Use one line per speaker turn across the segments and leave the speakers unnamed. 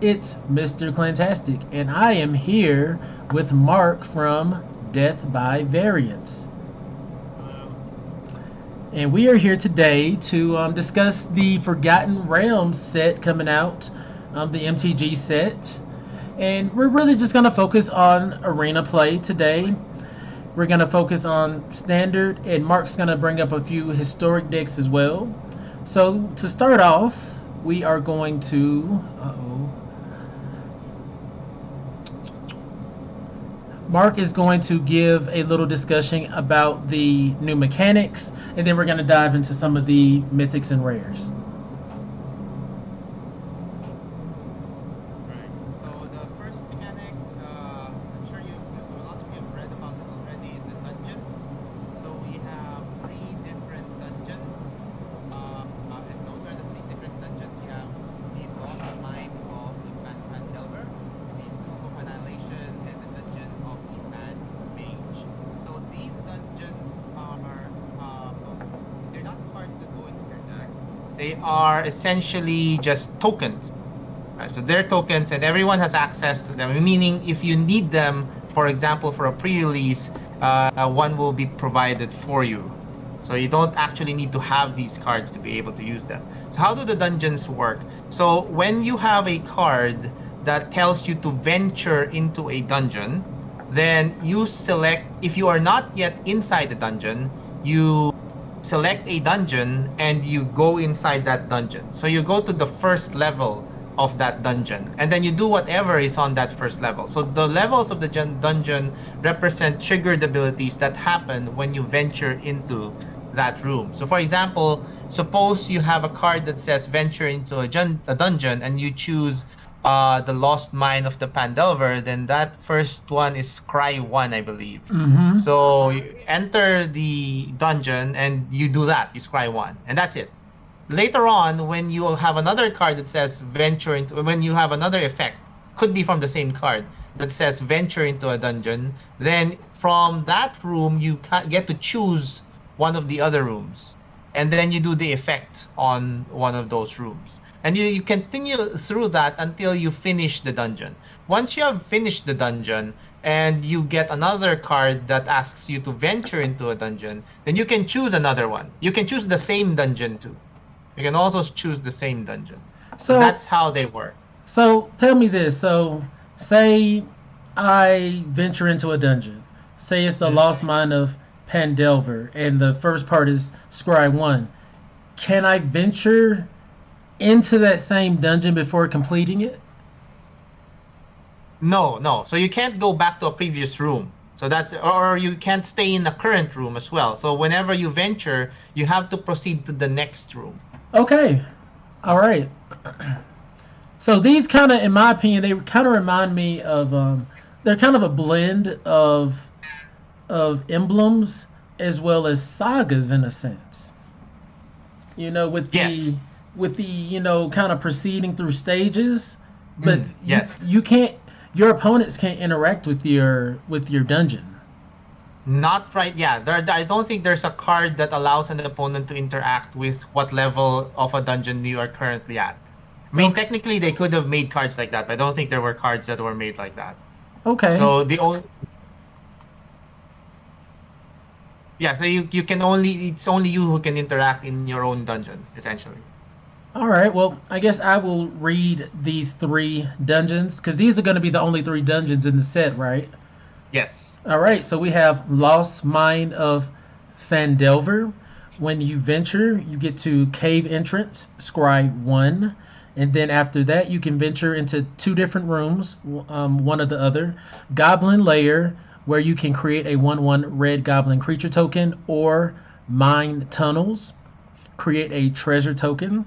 It's Mr. Clintastik, and I am here with Mark from Death by Variance.
Hello.
And we are here today to discuss the Forgotten Realms set coming out, the MTG set. And we're really just going to focus on arena play today. We're going to focus on standard, and Mark's going to bring up a few historic decks as well. So to start off, we are going to. Mark is going to give a little discussion about the new mechanics, and then we're going to dive into some of the mythics and rares.
Right. So the first mechanic, I'm sure a lot of you have read about it already, is the dungeons. So we have three different dungeons, and those are the three different dungeons. You have the Lost Mine of the Fan Delver, the Tomb of Annihilation, and the Dungeon of the Mad Mage. So these dungeons are, they're not cards that go into your deck. They are essentially just tokens. Right, so they're tokens and everyone has access to them, meaning if you need them, for example, for a pre-release, one will be provided for you. So you don't actually need to have these cards to be able to use them. So how do the dungeons work? So when you have a card that tells you to venture into a dungeon, then you select, if you are not yet inside the dungeon, you select a dungeon and you go inside that dungeon. So you go to the first level of that dungeon, and then you do whatever is on that first level. So the levels of the dungeon represent triggered abilities that happen when you venture into that room. So for example, suppose you have a card that says venture into a dungeon and you choose the Lost Mine of the Pandelver, then that first one is Cry 1, I believe.
Mm-hmm.
So you enter the dungeon and you do that, you scry 1, and that's it. Later on, when you have another card that says venture into, when you have another effect, could be from the same card, that says venture into a dungeon, then from that room, you get to choose one of the other rooms. And then you do the effect on one of those rooms. And you continue through that until you finish the dungeon. Once you have finished the dungeon and you get another card that asks you to venture into a dungeon, then you can choose another one. You can choose the same dungeon too. You can also choose the same dungeon. So
So,
that's how they work.
so tell me this. So, say I venture into a dungeon. Say it's the
Mhm.
Lost Mine of Pandelver, and the first part is Scry 1. Can I venture into that same dungeon before completing it?
No. So you can't go back to a previous room. So that's, or you can't stay in the current room as well. So whenever you venture, you have to proceed to the next room.
Okay. All right. So these kind of, in my opinion, they kind of remind me of. They're kind of a blend of emblems as well as sagas in a sense. With the
Yes.
kind of proceeding through stages, but you
Yes.
you can't. Your opponents can't interact with your dungeon.
Not right. Yeah. I don't think there's a card that allows an opponent to interact with what level of a dungeon you are currently at. I mean,
Okay.
technically, they could have made cards like that, but I don't think there were cards that were made like that.
Okay.
So the only, yeah, so you can only, it's only you who can interact in your own dungeon, essentially.
All right. Well, I guess I will read these three dungeons because these are going to be the only three dungeons in the set, right?
Yes.
All right. So
Yes.
we have Lost Mine of Fandelver. When you venture, you get to Cave Entrance, Scry 1. And then after that, you can venture into two different rooms, one or the other. Goblin Lair, where you can create a 1/1 red goblin creature token, or Mine Tunnels, create a treasure token.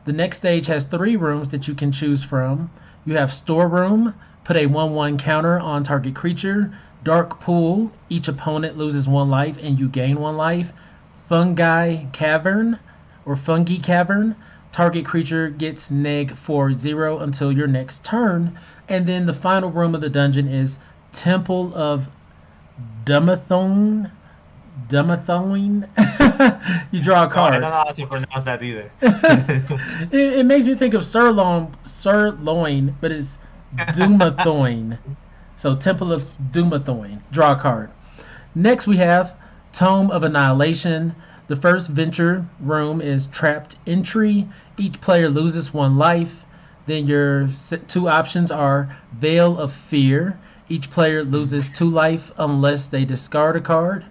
The next stage has three rooms that you can choose from. You have Storeroom, put a 1/1 counter on target creature. Dark Pool, each opponent loses one life and you gain one life. Fungi Cavern or Fungi Cavern, target creature gets neg 4/0 until your next turn. And then the final room of the dungeon is Temple of Dumathone. Dumathone? You draw a
No, I don't
card.
know how to pronounce that either.
It makes me think of sirloin, but it's Dumathoin. So Temple of Dumathoin. Draw a card. Next we have Tome of Annihilation. The first venture room is Trapped Entry. Each player loses one life. Then your two options are Veil of Fear. Each player loses two life unless they discard a card.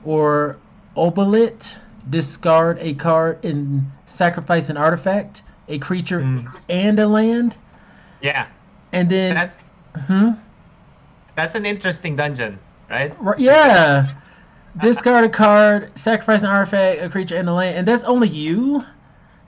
Or Obolete. Discard a card and sacrifice an artifact, a creature,
Mm.
and a land.
Yeah,
And then,
that's
hmm,
that's an interesting dungeon, right? Because
yeah, discard a card, sacrifice an artifact, a creature, and a land. And that's only you?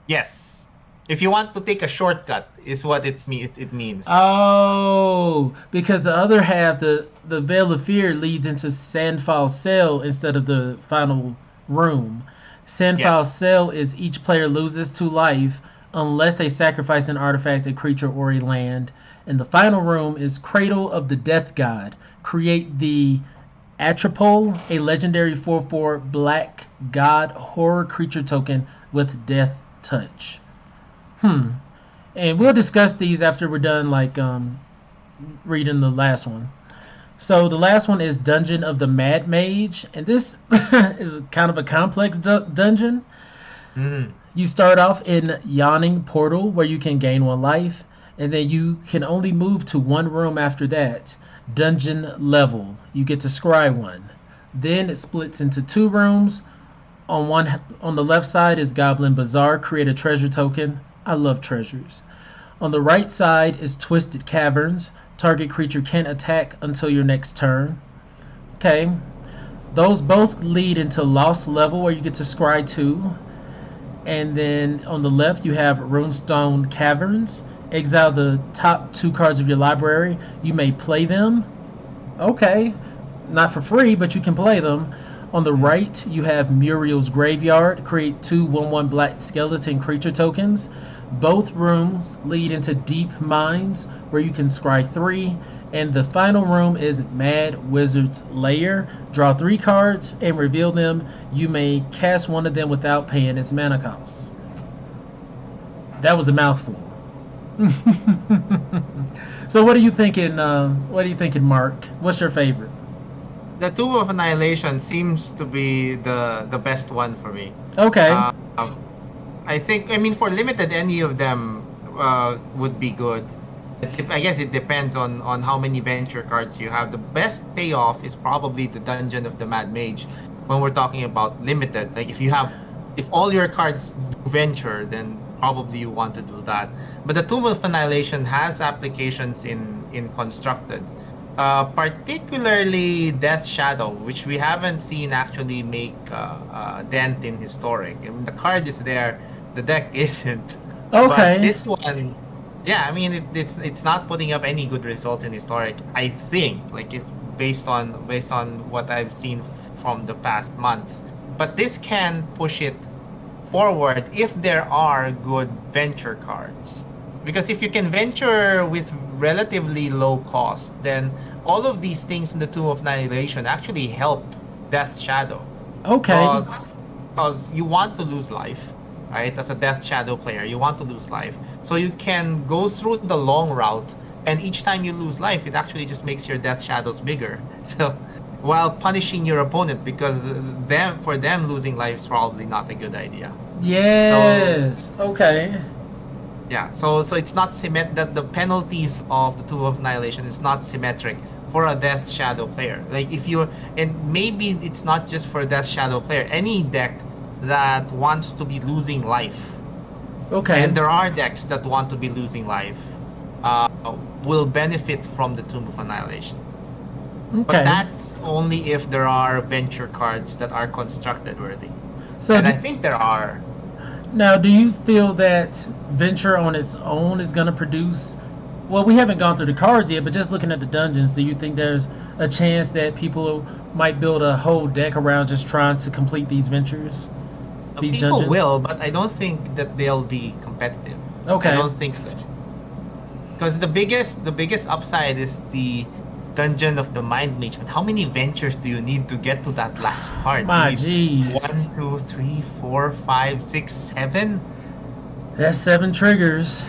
yes, if you want to take a shortcut, is what it means.
Oh, because the other half, the Veil of Fear, leads into Sandfall Cell instead of the final room. Sandfall
Yes.
Cell is each player loses two life unless they sacrifice an artifact, a creature, or a land. And the final room is Cradle of the Death God. Create the Atropole, a legendary 4/4 black god horror creature token with Death Touch. Hmm. And we'll discuss these after we're done, like reading the last one. So the last one is Dungeon of the Mad Mage, and this is kind of a complex dungeon.
Mm.
You start off in Yawning Portal, where you can gain one life, and then you can only move to one room after that. Dungeon level, you get to scry one. Then it splits into two rooms. On the left side is Goblin Bazaar. Create a treasure token. I love treasures. On the right side is Twisted Caverns. Target creature can't attack until your next turn. Okay. Those both lead into Lost Level, where you get to scry two. And then on the left you have Runestone Caverns. Exile the top two cards of your library. You may play them. Okay. Not for free, but you can play them. On the
Mm.
right, you have Muriel's Graveyard. Create two 1/1 black skeleton creature tokens. Both rooms lead into Deep Mines, where you can scry three. And the final room is Mad Wizard's Lair. Draw three cards and reveal them. You may cast one of them without paying its mana cost. That was a mouthful. So what are you thinking? What are you thinking, Mark? What's your favorite?
The Tomb of Annihilation seems to be the best one for me.
Okay.
Uh, I think, I mean, for limited, any of them would be good. I guess it depends on how many venture cards you have. The best payoff is probably the Dungeon of the Mad Mage when we're talking about limited. Like if all your cards do venture, then probably you want to do that. But the Tomb of Annihilation has applications in constructed. Particularly Death Shadow, which we haven't seen actually make a dent in historic. I mean, the card is there, the deck isn't. But
Okay.
this one, yeah, I mean, it's not putting up any good results in historic. I think, like if based on what I've seen from the past months. But this can push it forward if there are good venture cards. Because if you can venture with relatively low cost, then all of these things in the Tomb of Annihilation actually help Death Shadow.
Okay.
Because you want to lose life, right? As a Death Shadow player, you want to lose life. So you can go through the long route, and each time you lose life, it actually just makes your Death Shadows bigger. So while punishing your opponent, because for them losing life is probably not a good idea. So
Yes. Okay.
yeah, so it's not that the penalties of the Tomb of Annihilation is not symmetric for a Death Shadow player. Like if you're, and maybe it's not just for a Death Shadow player, any deck that wants to be losing life,
Okay.
and there are decks that want to be losing life, uh, will benefit from the Tomb of Annihilation. But
Okay.
that's only if there are venture cards that are constructed worthy.
So
And I
do,
think there are.
now, do you feel that Venture on its own is going to produce? Well, we haven't gone through the cards yet, but just looking at the dungeons, do you think there's a chance that people might build a whole deck around just trying to complete these ventures, these
People
dungeons?
will, but I don't think that they'll be competitive. I
Okay.
don't think so. Because the biggest upside is Dungeon of the Mind Mage, but how many ventures do you need to get to that last part? You
My
need
geez.
1, 2, 3, 4, 5, 6, 7.
That's 7 triggers.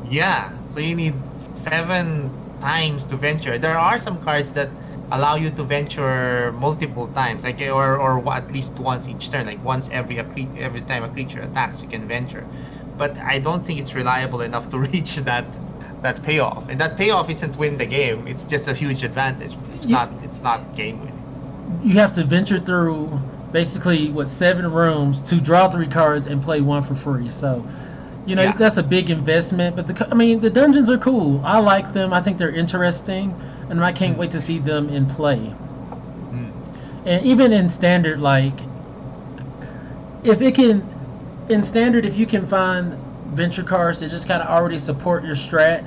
Yeah, so you need 7 times to venture. There are some cards that allow you to venture multiple times, like or at least once each turn, like once every time a creature attacks, you can venture. But I don't think it's reliable enough to reach that payoff. And that payoff isn't win the game. It's just a huge advantage. It's
You,
not game winning.
you have to venture through basically what 7 rooms to draw 3 cards and play one for free. So,
Yeah.
that's a big investment. But I mean, the dungeons are cool. I like them. I think they're interesting, and I can't wait
Mm,
to see them in play.
mm.
And even in standard, like if it can, in standard, if you can find venture cards that just kind of already support your strat,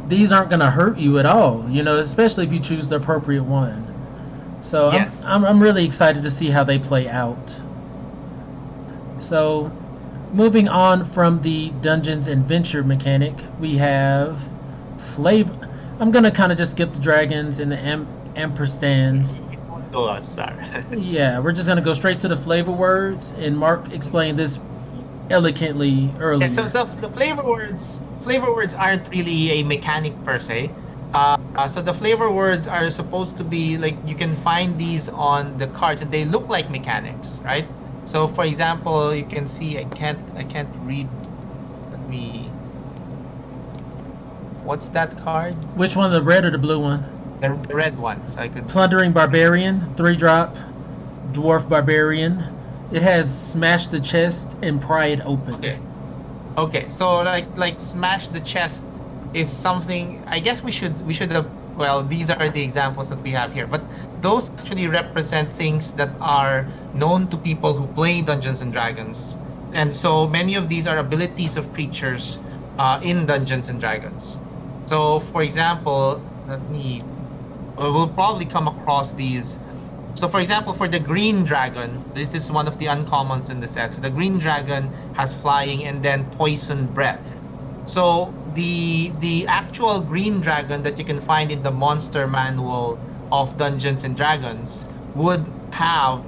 these aren't going to hurt you at all. Especially if you choose the appropriate one. So I'm,
Yes.
I'm I'm really excited to see how they play out. So moving on from the dungeons and venture mechanic, we have flavor. I'm gonna kind of just skip the dragons and the ampersands.
It won't go as star.
Yeah, we're just gonna go straight to the flavor words, and Mark explained this elegantly
Yeah, so,
earlier.
so the flavor words aren't really a mechanic per se. So the flavor words are supposed to be like you can find these on the cards and they look like mechanics, right? So for example, you can see I can't read. Let me. What's that card?
Which one, the red or the blue one?
The red one. So I could.
Plundering Barbarian, 3 drop, Dwarf Barbarian. It has Smash the Chest and Pry It Open.
Okay. Okay, so like smash the chest is something I guess we should have, well, these are the examples that we have here, but those actually represent things that are known to people who play Dungeons and Dragons. And so many of these are abilities of creatures in Dungeons and Dragons. So for example, we'll probably come across these. So for example, for the green dragon, this is one of the uncommons in the set. So the green dragon has flying and then poison breath. So the actual green dragon that you can find in the monster manual of Dungeons and Dragons would have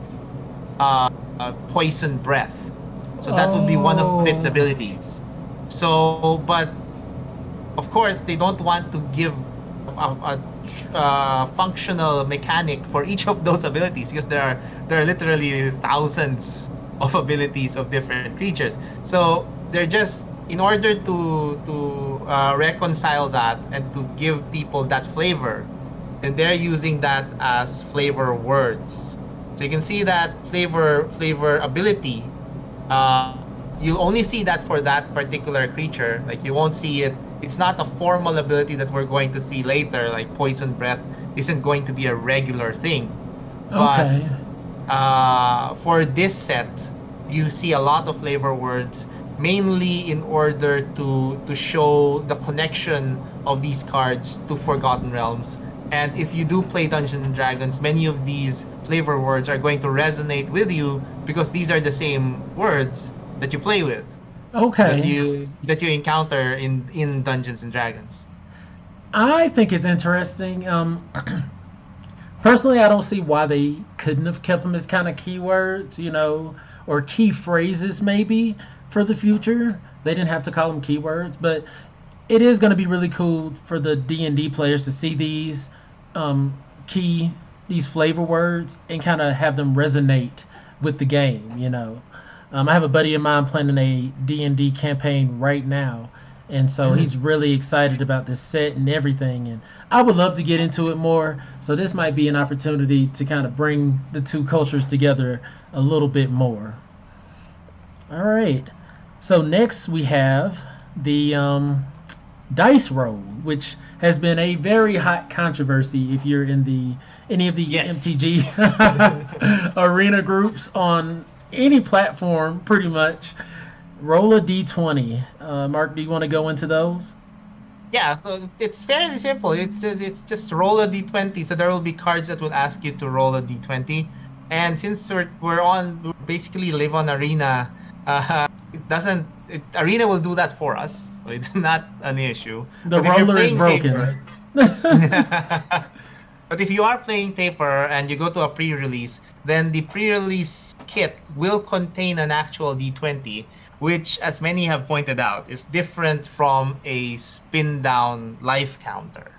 poison breath. So that would be one of its
Oh,
abilities. So, but of course, they don't want to give a functional mechanic for each of those abilities because there are literally thousands of abilities of different creatures. So they're just in order to reconcile that and to give people that flavor, then they're using that as flavor words. So you can see that flavor ability. Uh, you only see that for that particular creature. Like you won't see it. It's not a formal ability that we're going to see later. Like poison breath isn't going to be a regular thing. But
okay.
for this set, you see a lot of flavor words, mainly in order to show the connection of these cards to Forgotten Realms. And if you do play Dungeons and Dragons, many of these flavor words are going to resonate with you because these are the same words that you play with, that
Okay.
you encounter in Dungeons and Dragons.
I think it's interesting. Personally, I don't see why they couldn't have kept them as kind of keywords, or key phrases maybe for the future. They didn't have to call them keywords, but it is going to be really cool for the D&D players to see these um, key these flavor words and kind of have them resonate with the game. I have a buddy of mine planning a D&D campaign right now, and so
Mm.
he's really excited about this set and everything, and I would love to get into it more. So this might be an opportunity to kind of bring the two cultures together a little bit more. All right. So next we have the dice roll, which has been a very hot controversy if you're in the any of the
Yes.
MTG arena groups on any platform, pretty much. Roll a d20. Mark, do you want to go into those?
Yeah, it's fairly simple. It's just roll a d20. So there will be cards that will ask you to roll a d20. And since we basically live on Arena, Arena will do that for us. So it's not an issue.
The
But if you're
roller is
playing
broken.
paper, But if you are playing paper and you go to a pre-release, then the pre-release kit will contain an actual D20, which, as many have pointed out, is different from a spin down life counter.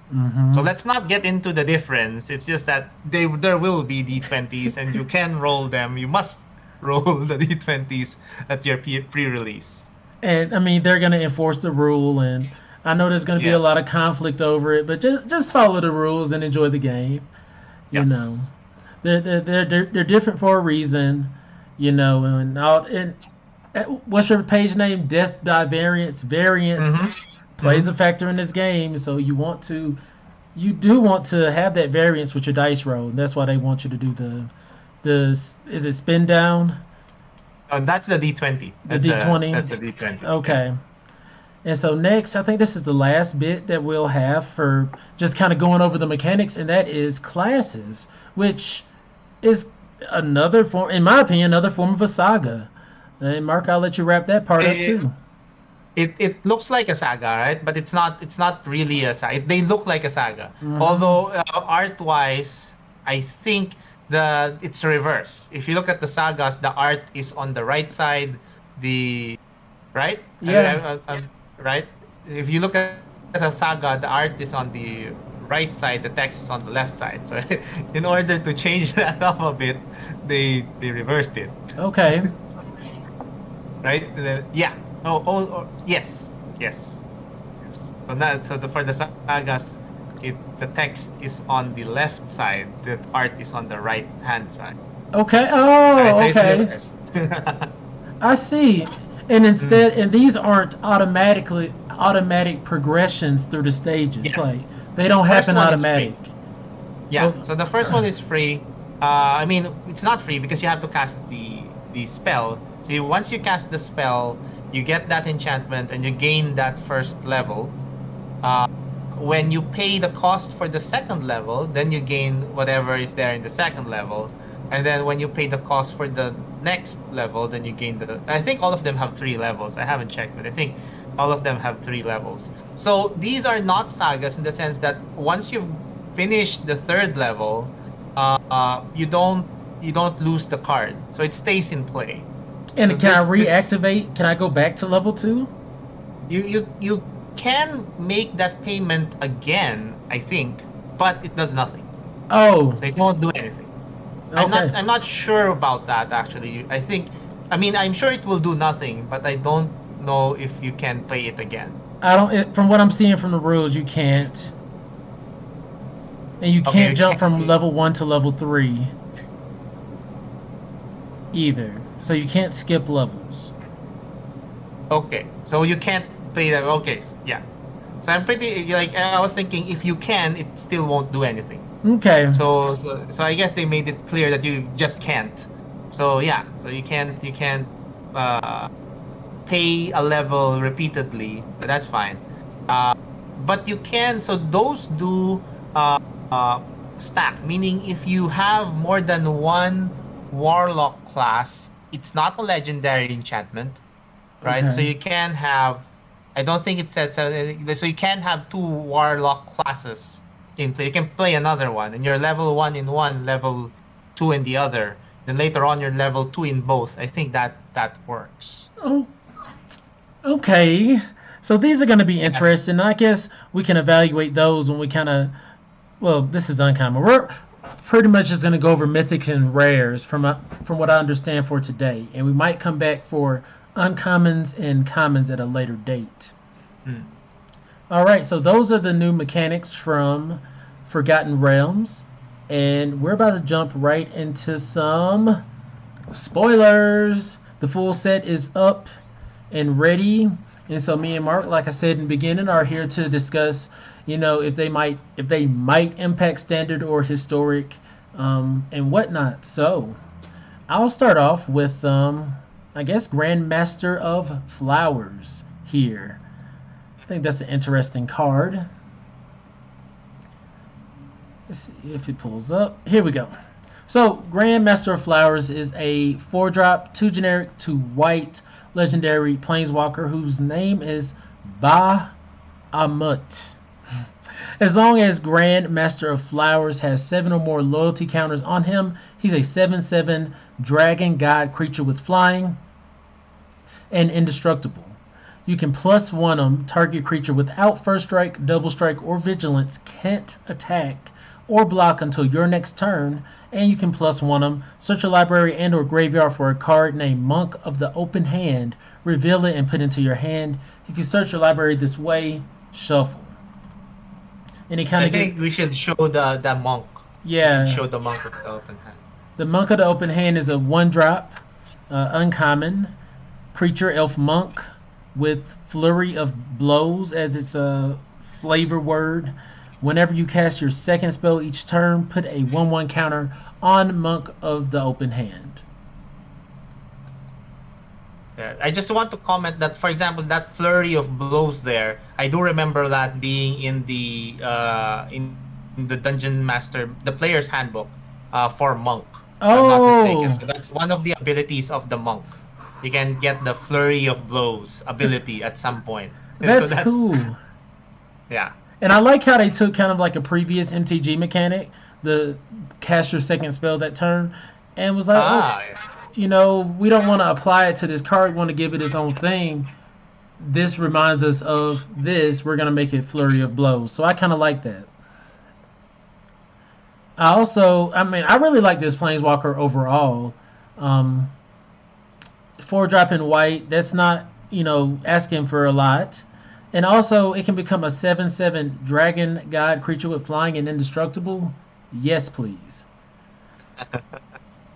So
Mm-hmm.
let's not get into the difference. It's just that there will be D20s and you can roll them. You must roll the D20s at your pre-release.
And I mean, they're going to enforce the rule, and I know there's going to be a
Yes.
lot of conflict over it, but just follow the rules and enjoy the game. You know,
Yes.
they're different for a reason. You know, and what's your page name? Death by variance. Variance
Mm-hmm.
plays
Mm-hmm.
a factor in this game, so you do want to have that variance with your dice roll. And that's why they want you to do the is it spin down
That's the D20.
the d20.
That's a D20. Yeah.
Okay. And so next, I think this is the last bit that we'll have for just kind of going over the mechanics, and that is classes, which is another form, in my opinion, another form of a saga. And Mark, I'll let you wrap that part up
It,
too.
it looks like a saga, right? But it's not really a saga. They look like a saga.
Hmm.
Although art wise, I think it's reverse. If you look at the sagas, the art is on the right side, the right?
Yeah.
Right? If you look at a saga, the art is on the right side, the text is on the left side. So in order to change that up a bit, they reversed it.
Okay.
Right? Yeah. Yes. Yes. Yes. For the sagas, the text is on the left side, the art is on the right hand side.
Okay.
Right? So
Oh,
it's
okay.
reversed.
I see. And
Mm.
instead, and these aren't automatic progressions through the stages.
Yes.
Like they don't
First
happen
one is
automatic.
free. Yeah.
Oh,
So the first one is free. I mean, it's not free because you have to cast the spell. So once you cast the spell, you get that enchantment and you gain that first level. Uh, when you pay the cost for the second level, then you gain whatever is there in the second level. And then when you pay the cost for the next level, then you gain the. I think all of them have 3 levels. I haven't checked, but I think all of them have 3 levels. So these are not sagas in the sense that once you've finished the third level, you don't lose the card, so it stays in play. So
and can I reactivate? Can I go back to level two?
you can make that payment again, I think, but it does nothing.
Oh,
So it won't do anything. I'm
okay.
not I'm not sure about that actually. I mean I'm sure it will do nothing, but I don't know if you can play it again.
I don't. From what I'm seeing from the rules, you can't, and you
Okay,
can't
you
jump
can't.
from level one to level three either. So you can't skip levels.
Okay, so you can't play that. Okay, yeah. So I'm pretty like I was thinking if you can, it still won't do anything.
Okay.
So I guess they made it clear that you just can't. So yeah, so you can't uh pay a level repeatedly, but that's fine. Uh, but you can, so those do uh, uh, stack, meaning if you have more than one warlock class, it's not a legendary enchantment, right? So
Okay.
you can have, I don't think it says, so you can have 2 warlock classes in play. You can play another one, and you're level 1 in one, level 2 in the other. Then later on, you're level 2 in both. I think that works.
Oh, okay. So these are going to be
Yeah.
interesting. I guess we can evaluate those when we kind of. Well, this is uncommon. We're pretty much just going to go over mythics and rares from what I understand for today, and we might come back for uncommons and commons at a later date.
Mm.
All right. So those are the new mechanics from Forgotten Realms, and we're about to jump right into some spoilers. The full set is up and ready. And so me and Mark, like I said in the beginning, are here to discuss, if they might impact standard or historic, and whatnot. So I'll start off with, I guess, Grandmaster of Flowers here. I think that's an interesting card. Let's see if it pulls up. Here we go. So, Grandmaster of Flowers is a 4-drop, 2 generic, 2 white legendary planeswalker whose name is Ba Amut. As long as Grand Master of Flowers has 7 or more loyalty counters on him, he's a 7/7 dragon god creature with flying and indestructible. You can plus one him. Target creature without first strike, double strike, or vigilance can't attack or block until your next turn. And you can plus one him. Search your library and or graveyard for a card named Monk of the Open Hand. Reveal it and put it into your hand. If you search your library this way, shuffle. And it kind
I
of
think we should show the monk. We should
yeah.
show the monk of the open hand.
The Monk of the Open Hand is a 1-drop, uncommon creature elf monk with flurry of blows as its a flavor word. Whenever you cast your second spell each turn, put a 1/1 counter on Monk of the Open Hand.
Yeah, I just want to comment that, for example, that flurry of blows there, I do remember that being in the Dungeon Master, the player's handbook, for monk, if I'm not mistaken.
Oh,
So that's one of the abilities of the monk. You can get the flurry of blows ability at some point. So
that's
that's,
cool.
yeah.
And I like how they took kind of like a previous MTG mechanic, the cast your second spell that turn, and was like, oh,
Ah, yeah.
we don't want to apply it to this card. We want to give it its own thing. This reminds us of this. We're gonna make it flurry of blows. So I kind of like that. I really like this Planeswalker overall. Um, 4-drop in white. That's not asking for a lot. And also, it can become a 7/7 dragon god creature with flying and indestructible. Yes, please.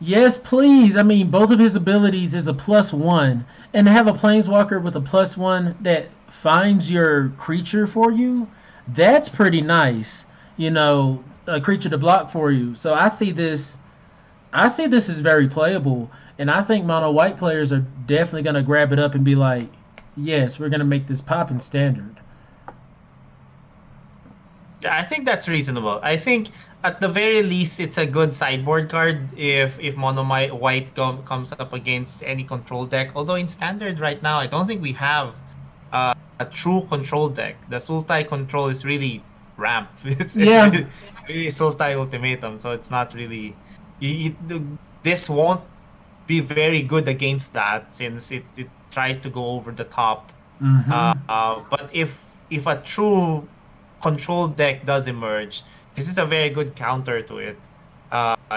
Yes, please. I mean, both of his abilities is a +1, and to have a planeswalker with a +1 that finds your creature for you, that's pretty nice. A creature to block for you. So I see this. I see this as very playable, and I think mono white players are definitely gonna grab it up and be like, "Yes, we're gonna make this pop in standard."
Yeah, I think that's reasonable. I think at the very least, it's a good sideboard card if mono white comes up against any control deck. Although in standard right now, I don't think we have a true control deck. The Sultai control is really ramp. It's
Yeah.
really Sultai ultimatum. So it's not really. This won't be very good against that since it tries to go over the top.
Mm-hmm.
But if a true control deck does emerge, this is a very good counter to it.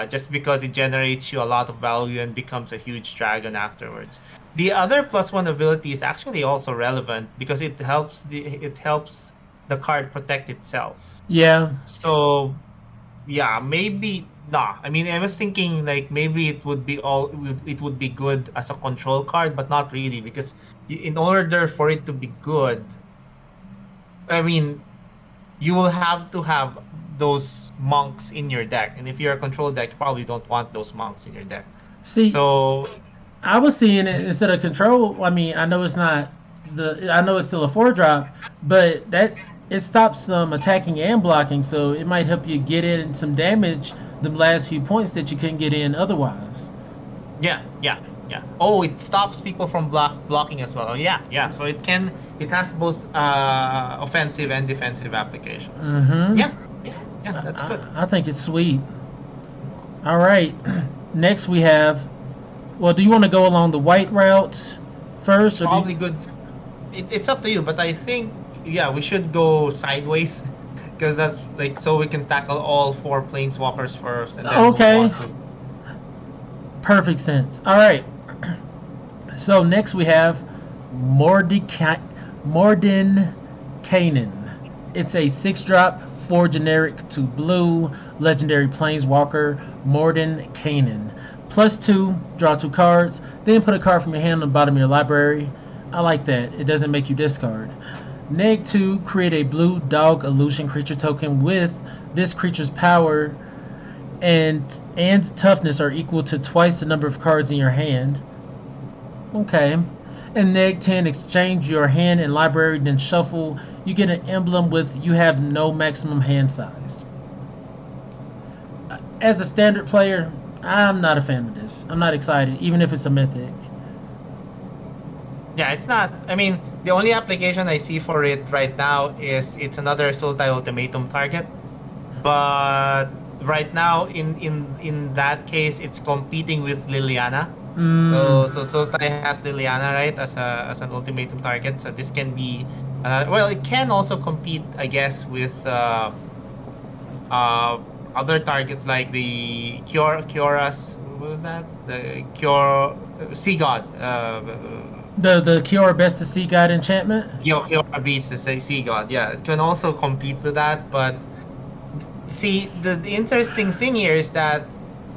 Just because it generates you a lot of value and becomes a huge dragon afterwards. The other +1 ability is actually also relevant because it helps the card protect itself.
Yeah.
So yeah, maybe nah. I mean, I was thinking like maybe it would be good as a control card, but not really because in order for it to be good, I mean, you will have to have those monks in your deck, and if you're a control deck, you probably don't want those monks in your deck.
See,
So
I was seeing it instead of control. I mean, I know it's not I know it's still a 4-drop, but that it stops them attacking and blocking, so it might help you get in some damage the last few points that you couldn't get in otherwise.
yeah, yeah, yeah. Oh, it stops people from blocking as well. Oh, yeah. So it has both offensive and defensive applications.
Mm-hmm.
Yeah. That's good.
I think it's sweet. All right. Next we have. Well, do you want to go along the white route first, or
Probably good. It's up to you, but I think we should go sideways because that's like so we can tackle all 4 planeswalkers first and then
Okay.
move on to.
Perfect sense. All right. So next we have Morden Kanan. It's a 6-drop, 4 generic to blue legendary planeswalker Morden Kanan. +2, draw 2 cards, then put a card from your hand on the bottom of your library. I like that. It doesn't make you discard. -2, create a blue dog illusion creature token with this creature's power and toughness are equal to twice the number of cards in your hand. Okay. And -10, exchange your hand and library, then shuffle. You get an emblem with you have no maximum hand size. As a standard player, I'm not a fan of this. I'm not excited, even if it's a mythic.
Yeah, it's not. I mean, the only application I see for it right now is it's another Sultai ultimatum target. But right now, in that case, it's competing with Liliana.
Mm.
So Sultai has Liliana, right, as an ultimatum target. So this can be well, it can also compete, I guess, with uh other targets like the Kiora's, what was that? The Kior Sea God.
The Cure Best to See Guide enchantment.
Kiora Beast is a Sea God. Yeah, it can also compete with that. But see, the interesting thing here is that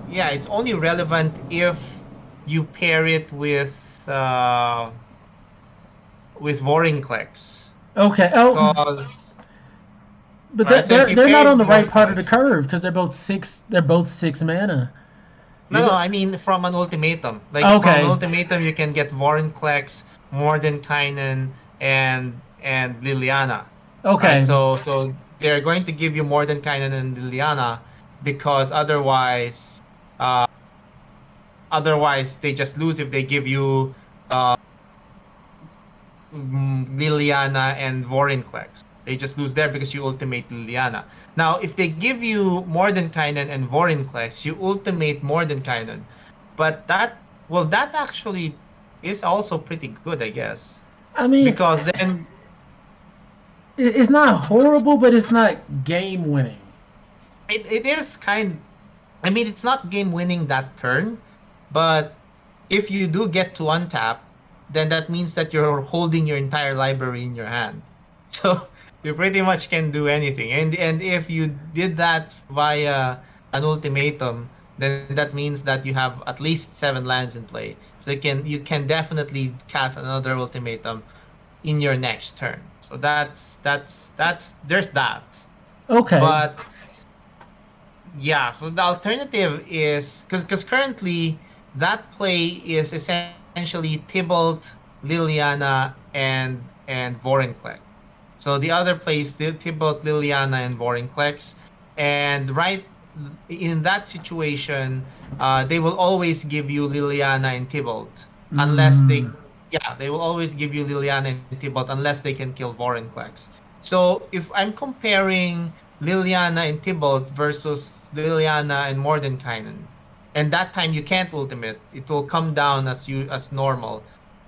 yeah, it's only relevant if you pair it with Vorinclex.
Okay. Oh,
Because
but
all right, so if you
they're
pair
not
it
on
with
the right part of the
Vorinclex,
curve because they're both six. They're both 6 mana.
no,
You're
no,
go.
I mean from an ultimatum. Like from an
Okay.
ultimatum, you can get Vorinclex, Mordenkainen, and Liliana. Right?
Okay.
So they're going to give you Mordenkainen and Liliana because uh otherwise they just lose if they give you uh Liliana and Vorinclex. They just lose there because you ultimate Liliana. Now, if they give you Mordenkainen and Vorinclex, you ultimate Mordenkainen. But that actually is also pretty good, I guess.
I mean,
Because then
it's not horrible, but it's not game winning.
it is I mean, it's not game winning that turn, but if you do get to untap, then that means that you're holding your entire library in your hand. So you pretty much can do anything. And if you did that via an ultimatum, then that means that you have at least 7 lands in play. So you can definitely cast another ultimatum in your next turn. So that's there's that.
Okay.
But yeah, so the alternative is because currently that play is essentially Tybalt, Liliana, and Vorinclex. So the other play is still Tybalt, Liliana, and Vorinclex. And right in that situation, they will always give you Liliana and Tybalt unless
Mm.
they will always give you Liliana and Tybalt unless they can kill Vorinclex. So if I'm comparing Liliana and Tybalt versus Liliana and Mordenkainen, and that time you can't ultimate, it will come down as normal.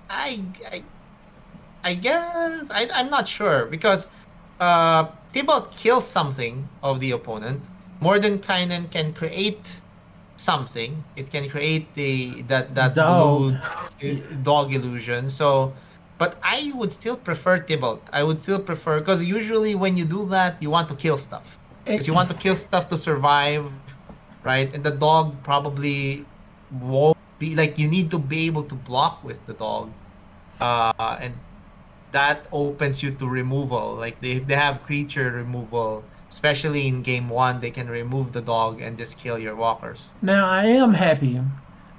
I I guess I'm not sure because Tybalt kills something of the opponent. Mordenkainen can create something. It can create that
Dog.
blue dog illusion. So, but I would still prefer Tybalt. I would still prefer because usually when you do that, you want to kill stuff
It,
because you want to kill stuff to survive, right? And the dog probably won't be like you need to be able to block with the dog. And that opens you to removal. Like if they have creature removal, especially in game one, they can remove the dog and just kill your walkers.
Now I am happy.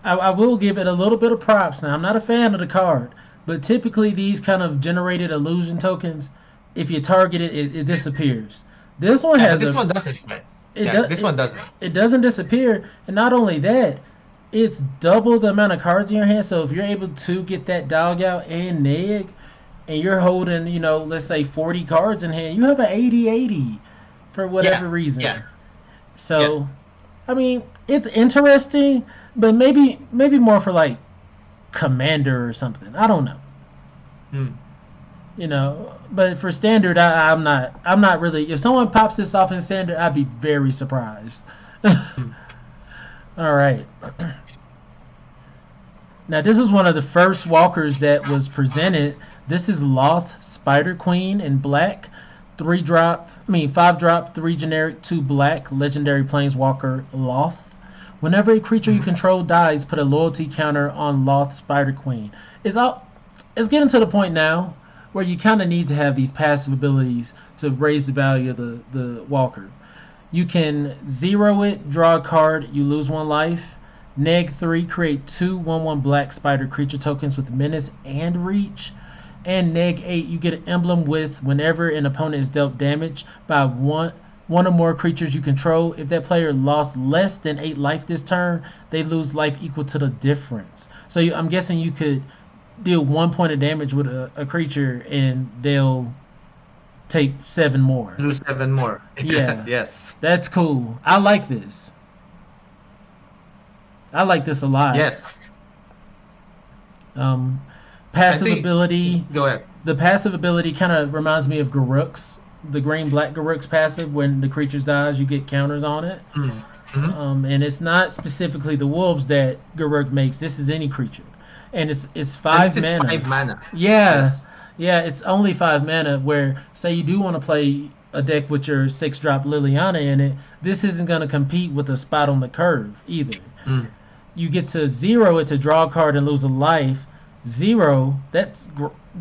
I will give it a little bit of props. Now I'm not a fan of the card, but typically these kind of generated illusion tokens, if you target it, it disappears. This one
Yeah, but
has
this
a
one doesn't, right?
it
Yeah,
does
this one doesn't.
it doesn't disappear, and not only that, it's double the amount of cards in your hand. So if you're able to get that dog out and neg, and you're holding, let's say 40 cards in hand, you have an 80/80 for
Yeah,
whatever
yeah,
reason.
yes.
So I mean, it's interesting, but maybe more for like commander or something. I don't know.
Hmm.
But for standard, I'm not really. If someone pops this off in standard, I'd be very surprised.
Hmm.
All right. Now this is one of the first walkers that was presented. This is Loth Spider Queen in black. 3 drop, 5 drop, 3 generic, 2 black, legendary planeswalker Loth. Whenever a creature you
Hmm.
control dies, put a loyalty counter on Loth Spider Queen. It's all it's getting to the point now where you kind of need to have these passive abilities to raise the value of the walker. You can zero it, draw a card, you lose 1 life. Neg 3, create two 1/1 black spider creature tokens with menace and reach. And neg 8, you get an emblem with whenever an opponent is dealt damage by one or more creatures you control. If that player lost less than 8 life this turn, they lose life equal to the difference. So I'm guessing you could deal 1 point of damage with a creature, and they'll take 7 more.
Do 7 more.
Yeah,
Yes.
that's cool. I like this. I like this a lot.
Yes.
Um,
I
passive
think.
ability.
Go ahead.
The passive ability kind of reminds me of Garruk's, the green black Garruk's passive. When the creature dies, you get counters on it.
Mm. Hmm.
And it's not specifically the wolves that Garruk makes. This is any creature, and it's
And
five
this is
mana.
5 mana.
Yeah,
Yes.
yeah, it's only 5 mana. Where say you do want to play a deck with your 6 drop Liliana in it, this isn't going to compete with a spot on the curve either.
Mm.
You get to zero it to draw a card and lose a life. Zero, that's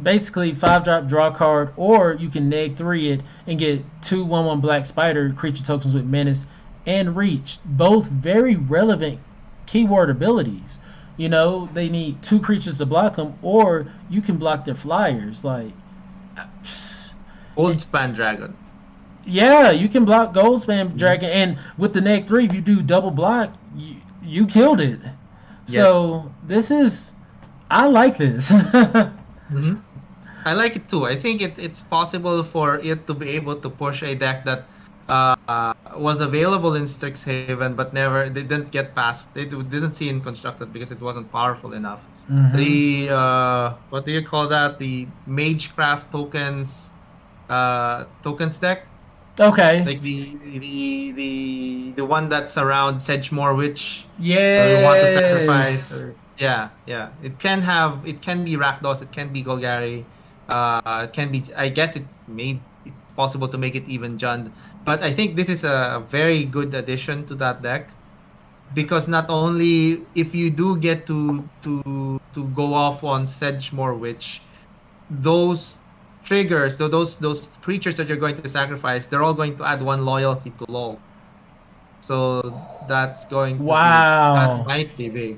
basically 5 drop draw card, or you can neg 3 it and get 2/1/1 black spider creature tokens with menace and reach. Both very relevant keyword abilities. You know, they need 2 creatures to block them, or you can block their flyers. Like,
Old Span Dragon.
yeah, you can block Gold Spam
Hmm.
Dragon, and with the neg 3, if you do double block, you killed it.
Yes.
So, this is. I like this.
Hmm. I like it too. I think it's possible for it to be able to push a deck that was available in Strixhaven but never they didn't get past. They didn't see in constructed because it wasn't powerful enough.
Hmm.
The what do you call that? The Magecraft tokens deck,
Okay.
like the one that's around Sedgemoor Witch, or you want to sacrifice,
Yes.
or it can be Rakdos, it can be Golgari, it can be, I guess it's possible to make it even Jund, but I think this is a very good addition to that deck, because not only if you do get to go off on Sedgemoor Witch, those triggers, those creatures that you're going to sacrifice, they're all going to add 1 loyalty to LOL. So that
Wow.
might be big.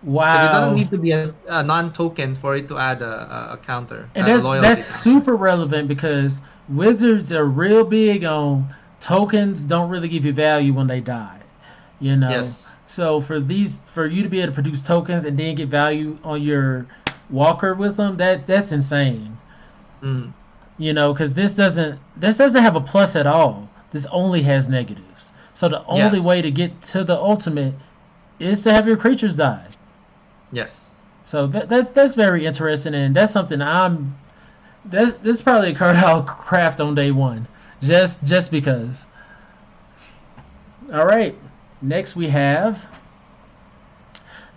Because it doesn't
Wow.
need to be a non-token for it to add a counter,
And
a
that's
loyalty counter.
super relevant because wizards are real big on tokens don't really give you value when they die. You know.
Yes.
So for you to be able to produce tokens and then get value on your walker with them, that's insane.
Mm.
You know, because this doesn't have a plus at all. This only has negatives. So the only
Yes.
way to get to the ultimate is to have your creatures die.
Yes.
So that's very interesting, and that's something this is probably a card I'll craft on day one, just because. All right, next we have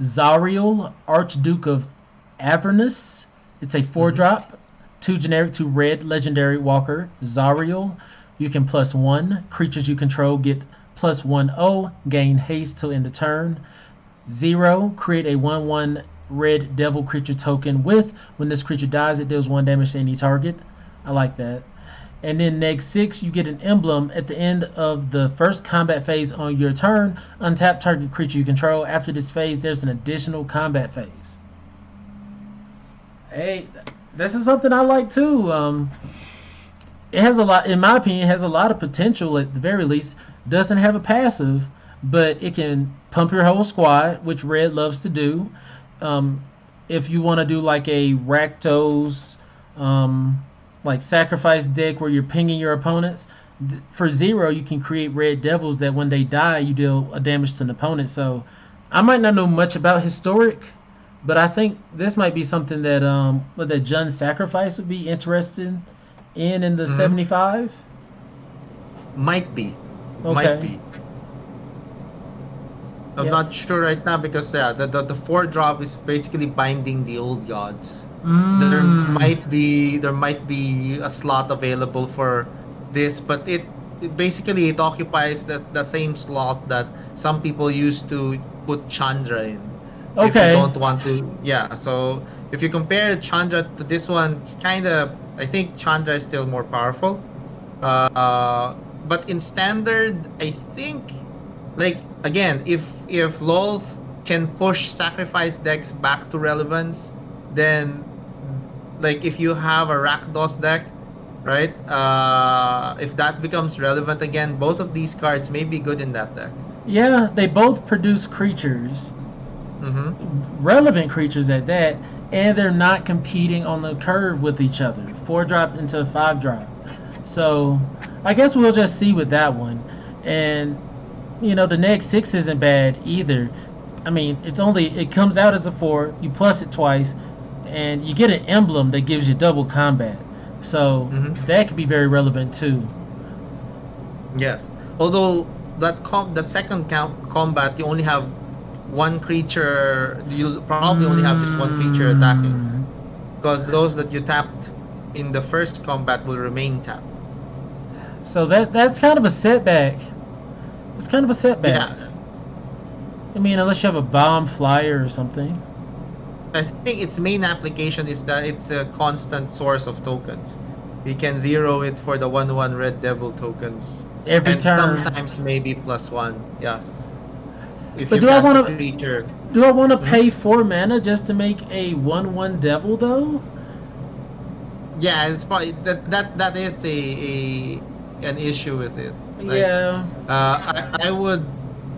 Zariel, Archduke of Avernus. It's a four
Hmm.
drop, 2 generic, 2 red, legendary walker. Zariel. You can +1. Creatures you control get +1/0. Gain haste till end of turn. 0. Create a 1/1 red devil creature token with, when this creature dies, it deals 1 damage to any target. I like that. And then next 6, you get an emblem at the end of the first combat phase on your turn. Untap target creature you control. After this phase, there's an additional combat phase. Hey, this is something I like too. It has a lot, in my opinion, it has a lot of potential at the very least. Doesn't have a passive, but it can pump your whole squad, which Red loves to do. Um, if you want to do like a Rakdos, like sacrifice deck where you're pinging your opponents, for 0 you can create Red Devils that when they die you deal a damage to an opponent. So I might not know much about historic, but I think this might be something that Jund Sacrifice would be interested in the
Hmm.
75.
Might be. Might
Okay.
be. I'm
Yep.
not sure right now because the 4 drop is basically binding the old gods.
Mmm.
There might be a slot available for this, but it basically it occupies the same slot that some people used to put Chandra in. If you
Okay.
don't want to, yeah. So if you compare Chandra to this one, it's kind of, I think Chandra is still more powerful. But in standard, I think, like, again, if LoL can push sacrifice decks back to relevance, then, like, if you have a Rakdos deck, right? If that becomes relevant again, both of these cards may be good in that deck.
Yeah, they both produce creatures,
Mm-hmm.
relevant creatures at that, and they're not competing on the curve with each other. 4 drop into 5 drop. So I guess we'll just see with that one. And the next 6 isn't bad either. I mean, it comes out as a 4. You plus it twice, and you get an emblem that gives you double combat. So
Hmm.
that could be very relevant too.
Yes. Although that second combat, you only have one creature. You'll probably only have just one creature attacking,
Mm,
because those that you tapped in the first combat will remain tapped.
so that's kind of a setback. It's kind of a setback.
Yeah,
I mean, unless you have a bomb flyer or something.
I think its main application is that it's a constant source of tokens. You can zero it for the 1/1 Red Devil tokens,
Every
and
turn.
sometimes maybe +1. Yeah, if
But
you
do I
cast a
want to
creature.
do I want to
Mhm.
pay 4 mana just to make a 1/1 devil though?
Yeah, it's probably that is a an issue with it. Like,
Yeah.
I would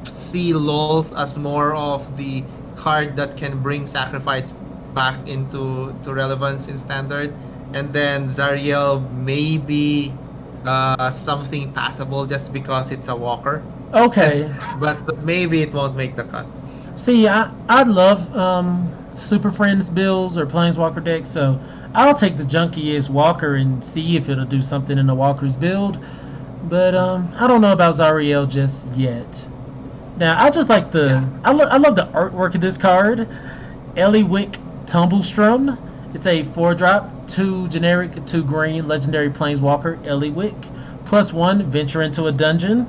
see Lolth as more of the card that can bring sacrifice back into to relevance in standard, and then Zariel maybe something passable just because it's a walker,
Okay.
but maybe it won't make the cut.
See, I love Super Friends builds or Planeswalker decks, so I'll take the junkiest Walker and see if it'll do something in the Walker's build. But I don't know about Zariel just yet. Now I just like
Yeah.
I love the artwork of this card. Eliwick Tumblestrum. It's a 4 drop, 2 generic, 2 green, legendary planeswalker, Eliwick. +1, venture into a dungeon.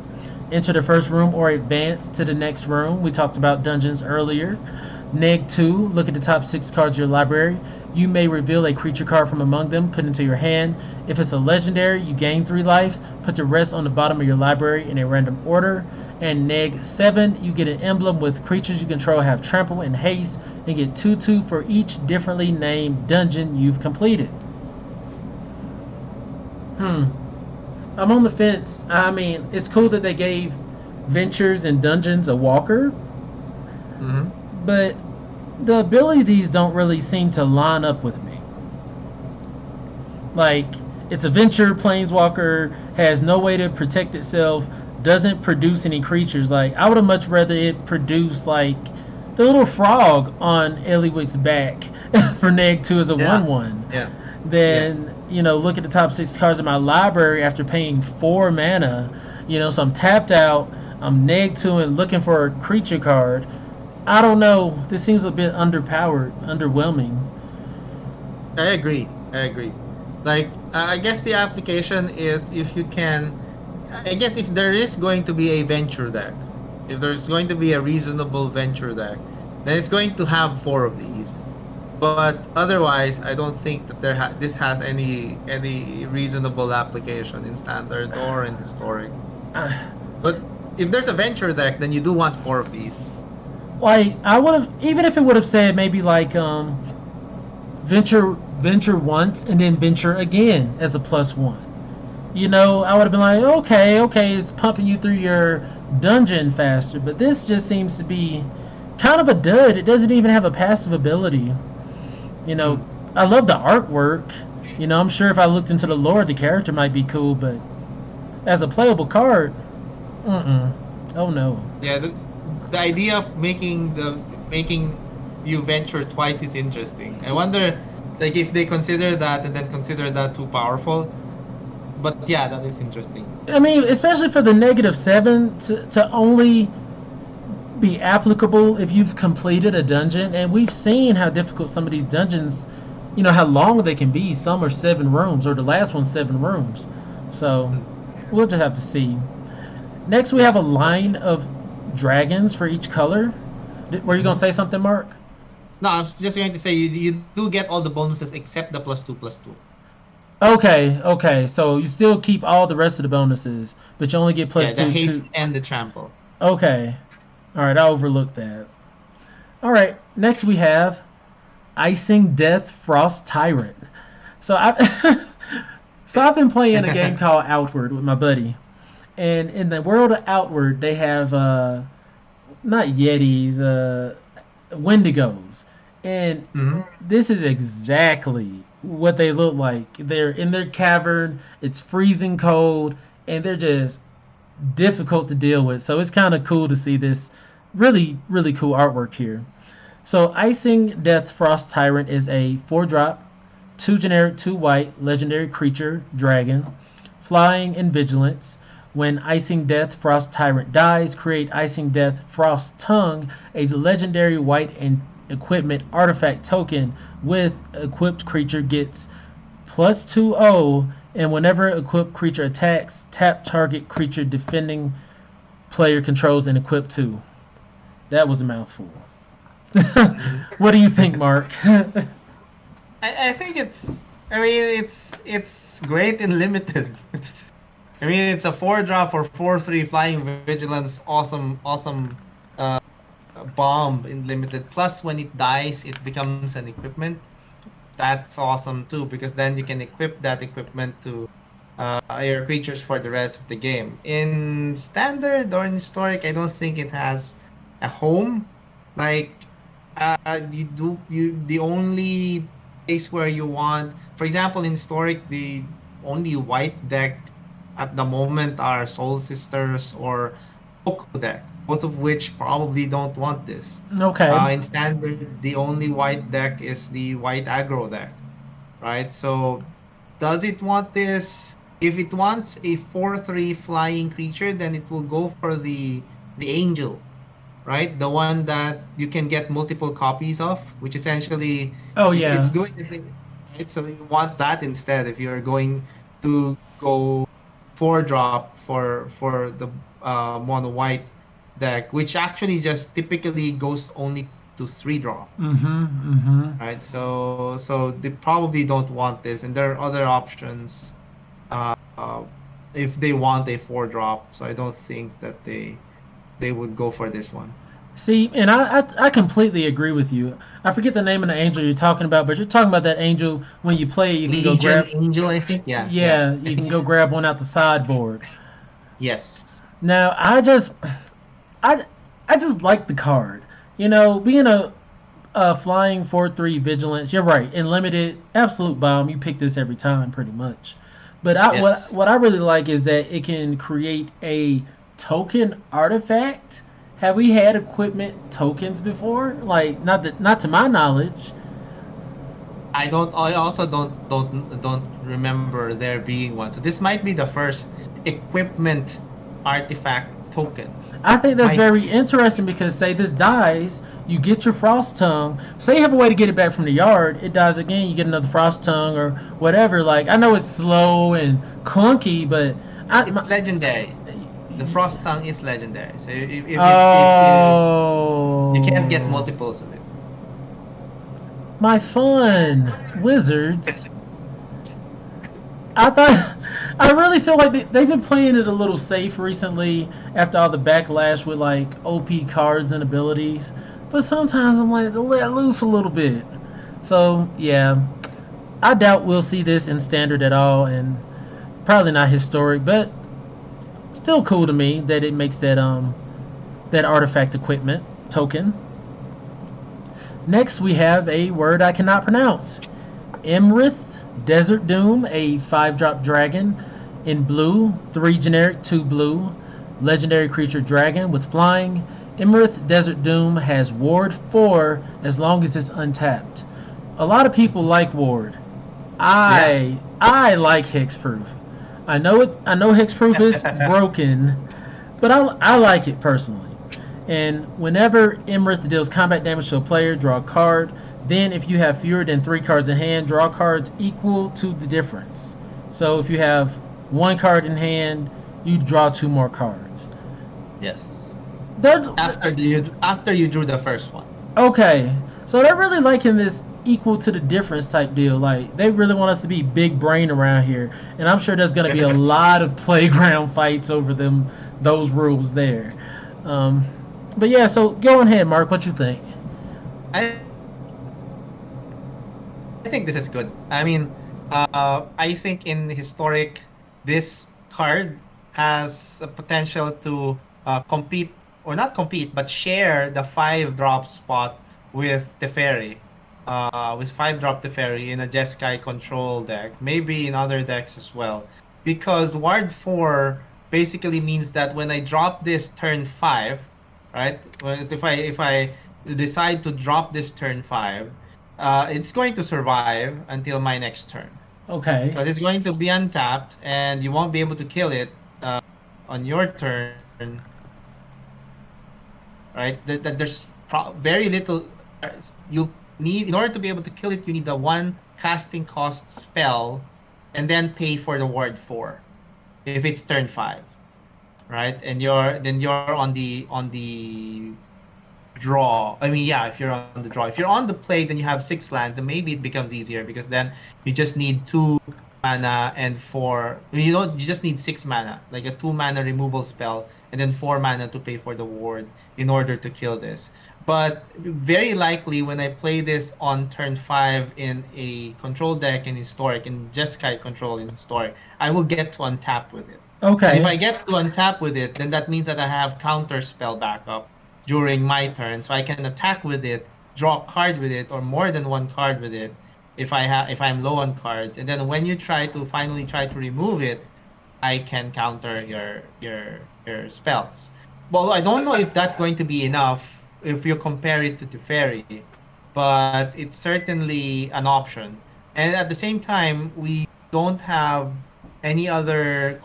Enter the first room or advance to the next room. We talked about dungeons earlier. Neg 2, look at the top 6 cards of your library. You may reveal a creature card from among them, put into your hand. If it's a legendary, you gain 3 life. Put the rest on the bottom of your library in a random order. And Neg 7, you get an emblem with creatures you control have trample and haste, and get 2/2 for each differently named dungeon you've completed. Hmm. I'm on the fence. I mean, it's cool that they gave Ventures and Dungeons a walker,
Hmm.
but the abilities don't really seem to line up with me. Like, it's a venture planeswalker, has no way to protect itself, doesn't produce any creatures. Like, I would have much rather it produce like the little frog on Eliwick's back for Neg 2 as a
Yeah.
1/1.
Yeah. Yeah.
Then, look at the top 6 cards in my library after paying 4 mana. So I'm tapped out. I'm Neg 2 and looking for a creature card. I don't know. This seems a bit underpowered, underwhelming.
I agree. I agree. Like, I guess the application is if you can. I guess if there is going to be a venture deck, if there's going to be a reasonable venture deck, then it's going to have 4 of these. But otherwise, I don't think that this has any reasonable application in standard or in historic.
Uh,
But if there's a venture deck, then you do want 4 of these.
like, I would have, even if it would have said maybe like venture once and then venture again as a +1. I would have been like, okay, it's pumping you through your dungeon faster. But this just seems to be kind of a dud. It doesn't even have a passive ability. You know,
Hmm.
I love the artwork. I'm sure if I looked into the lore, the character might be cool, but as a playable card, mm-mm. Oh no.
Yeah, the idea of making you venture twice is interesting. I wonder, like, if they consider that and then consider that too powerful. But yeah, that is interesting.
I mean, especially for the -7 to only be applicable if you've completed a dungeon, and we've seen how difficult some of these dungeons, how long they can be. Some are 7 rooms, or the last one's 7 rooms. So
Hmm.
we'll just have to see. Next, we have
Yeah.
a line of dragons for each color. Were you gonna
Mhm.
say something, Mark?
No, I was just going to say you do get all the bonuses except the +2/+2.
Okay. So you still keep all the rest of the bonuses, but you only get
Yeah,
plus
the
two.
haste and the trample.
Okay. All right. I overlooked that. All right. Next, we have Icing Death Frost Tyrant. So I, so I've been playing a game called Outward with my buddy, and in the world of Outward, they have not Yetis, Wendigos, And
Mm-hmm.
this is exactly what they look like. They're in their cavern, it's freezing cold, and they're just difficult to deal with. So it's kind of cool to see this really, really cool artwork here. So Icing Death Frost Tyrant is a 4 drop, 2 generic, 2 white, legendary creature, dragon, flying and vigilance. When Icing Death Frost Tyrant dies, create Icing Death Frost Tongue, a legendary white and equipment artifact token with equipped creature gets +2/0, and whenever equipped creature attacks, tap target creature defending player controls and equip 2. That was a mouthful.
Mm-hmm.
What do you think, Mark?
I think it's. I mean, it's great in limited. I mean, it's a 4 drop for 4/3 flying vigilance. Awesome bomb in limited. Plus, when it dies, it becomes an equipment. That's awesome too, because then you can equip that equipment to your creatures for the rest of the game. In standard or in historic, I don't think it has a home. Like you the only place where you want, for example, in historic, the only white deck at the moment are Soul Sisters or Oko deck, both of which probably don't want this.
Okay.
In standard, the only white deck is the white aggro deck, right? So does it want this? If it wants a 4/3 flying creature, then it will go for the angel, right? The one that you can get multiple copies of, which essentially
Oh
it's
yeah.
doing the same, right? So you want that instead if you're going to go 4 drop for the mono white deck, which actually just typically goes only to 3 drop,
Mhm. Mhm.
right? So they probably don't want this, and there are other options uh, if they want a 4 drop. So I don't think that they would go for this one.
See, and I completely agree with you. I forget the name of the angel you're talking about, but you're talking about that angel when you play it, you can go
Legion
grab.
Angel, I think. Yeah.
Yeah,
I
you can
think
go grab one out the sideboard.
yes.
Now, I, I just like the card. Being a flying 4/3 vigilance. You're right. In limited, absolute bomb. You pick this every time, pretty much. But
Yes.
what I really like is that it can create a token artifact. Have we had equipment tokens before? Like not to my knowledge.
I also don't remember there being one. So this might be the first equipment artifact token.
I think that's
Might
very
be.
interesting because say this dies, you get your frost tongue. Say you have a way to get it back from the yard, it dies again, you get another frost tongue or whatever. Like I know it's slow and clunky, but I
It's
my,
legendary. The Frost Tongue is legendary. So if you can't get
oh,
multiples of it.
my fun wizards. I thought I really feel like they've been playing it a little safe recently after all the backlash with like OP cards and abilities. But sometimes I'm like let loose a little bit. So yeah, I doubt we'll see this in standard at all, and probably not historic, but still cool to me that it makes that artifact equipment token. Next, we have a word I cannot pronounce. Emrith Desert Doom, a 5 drop dragon in blue, 3 generic, 2 blue, legendary creature dragon with flying. Emrith Desert Doom has Ward 4 as long as it's untapped. A lot of people like Ward.
Yeah.
I like Hexproof. I know Hexproof is broken, but I like it personally. And whenever Emrith deals combat damage to a player, draw a card. Then, if you have fewer than 3 cards in hand, draw cards equal to the difference. So, if you have 1 card in hand, you draw 2 more cards.
Yes.
They're,
After you drew the first one.
okay, so they're really liking this equal to the difference type deal. Like, they really want us to be big brain around here. And I'm sure there's going to be a lot of playground fights over those rules there. Um, but yeah, so go ahead, Mark. What you think?
I I think this is good. I mean, I think in historic, this card has a potential to compete, or not compete, but share the 5 drop spot with Teferi. with 5-drop Teferi in a Jeskai control deck, maybe in other decks as well. Because Ward 4 basically means that when I drop this turn 5, right? If I decide to drop this turn 5, it's going to survive until my next turn.
Okay.
Because it's going to be untapped and you won't be able to kill it on your turn, right? That there's very little you need in order to be able to kill it. You need a 1 casting cost spell, and then pay for the ward 4 if it's turn 5, right? And you're on the draw. I mean, yeah, if you're on the draw. If you're on the play, then you have 6 lands, and maybe it becomes easier because then you just need 2 mana and 4. You just need 6 mana, like a 2 mana removal spell, and then 4 mana to pay for the ward in order to kill this. But very likely, when I play this on turn 5 in a control deck in Historic, in Jeskai control in Historic, I will get to untap with it. And if
Okay.
I get to untap with it, then that means that I have counter spell backup during my turn, so I can attack with it, draw a card with it, or more than one card with it if I'm low on cards. And then when you finally try to remove it, I can counter your spells. Well, I don't know if that's going to be enough if you compare it to Teferi, but it's certainly an option. And at the same time, we don't have any other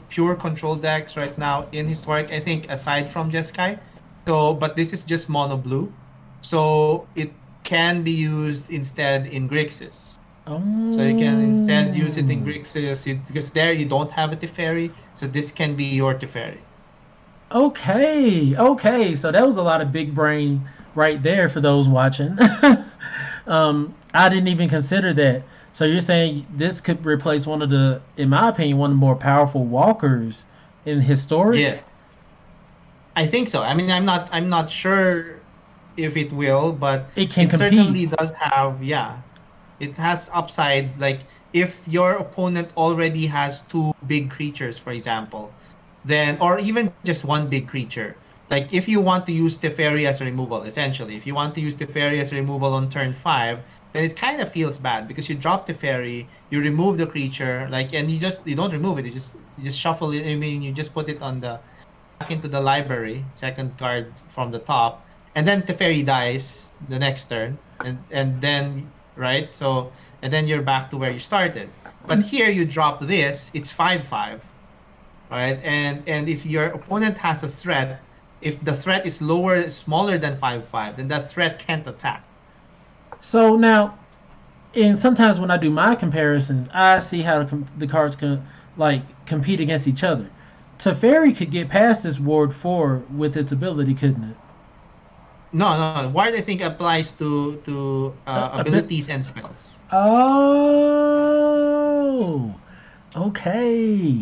pure control decks right now in Historic, I think, aside from Jeskai. So, but this is just mono blue. So it can be used instead in Grixis. So you can instead use it in
Oh.
Grixis because there you don't have a Teferi. So this can be your Teferi.
Okay. Okay. So that was a lot of big brain right there for those watching. I didn't even consider that. So you're saying this could replace one of the, in my opinion, one of the more powerful walkers in historic?
Yeah, I think so. I mean, I'm not sure if it will, but
It can
it
compete.
certainly does have, yeah, it has upside. Like if your opponent already has 2 big creatures, for example, then or even just 1 big creature. Like if you want to use Teferi as removal, essentially, if you want to use Teferi as removal on turn 5, then it kind of feels bad because you drop Teferi, you remove the creature, like, and you don't remove it, you just shuffle it. I mean, you just put it on the back into the library, second card from the top, and then Teferi dies the next turn, and then right, so and then you're back to where you started. But here you drop this, it's 5/5, right? And if your opponent has a threat, if the threat is smaller than 5/5, then that threat can't attack.
So now, and sometimes when I do my comparisons, I see how the cards can like compete against each other. Teferi could get past this Ward 4 with its ability, couldn't it?
No, no, no. Ward I think applies to
A bit.
abilities and spells.
Oh, okay.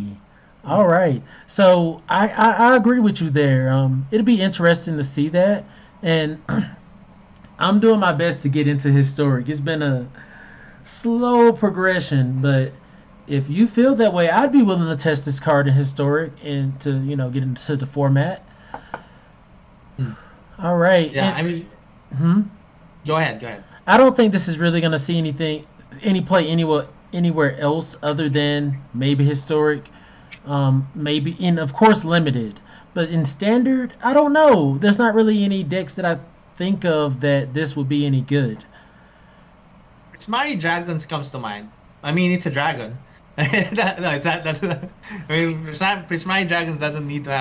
All
Mm.
right. So I agree with you there. It'll be interesting to see that, and I'm doing my best to get into historic. It's been a slow progression, but if you feel that way, I'd be willing to test this card in historic and to get into the format.
Mm.
All right,
Yeah,
and
I mean,
hmm,
go ahead, go ahead.
I don't think this is really going to see any play anywhere else other than maybe historic, maybe in of course limited, but in standard, I don't know. There's not really any decks that I think of that this would be any good.
Prismari Dragons comes to mind. I mean, it's a dragon. No, it's not. That's. I mean, Prismari Dragons doesn't need to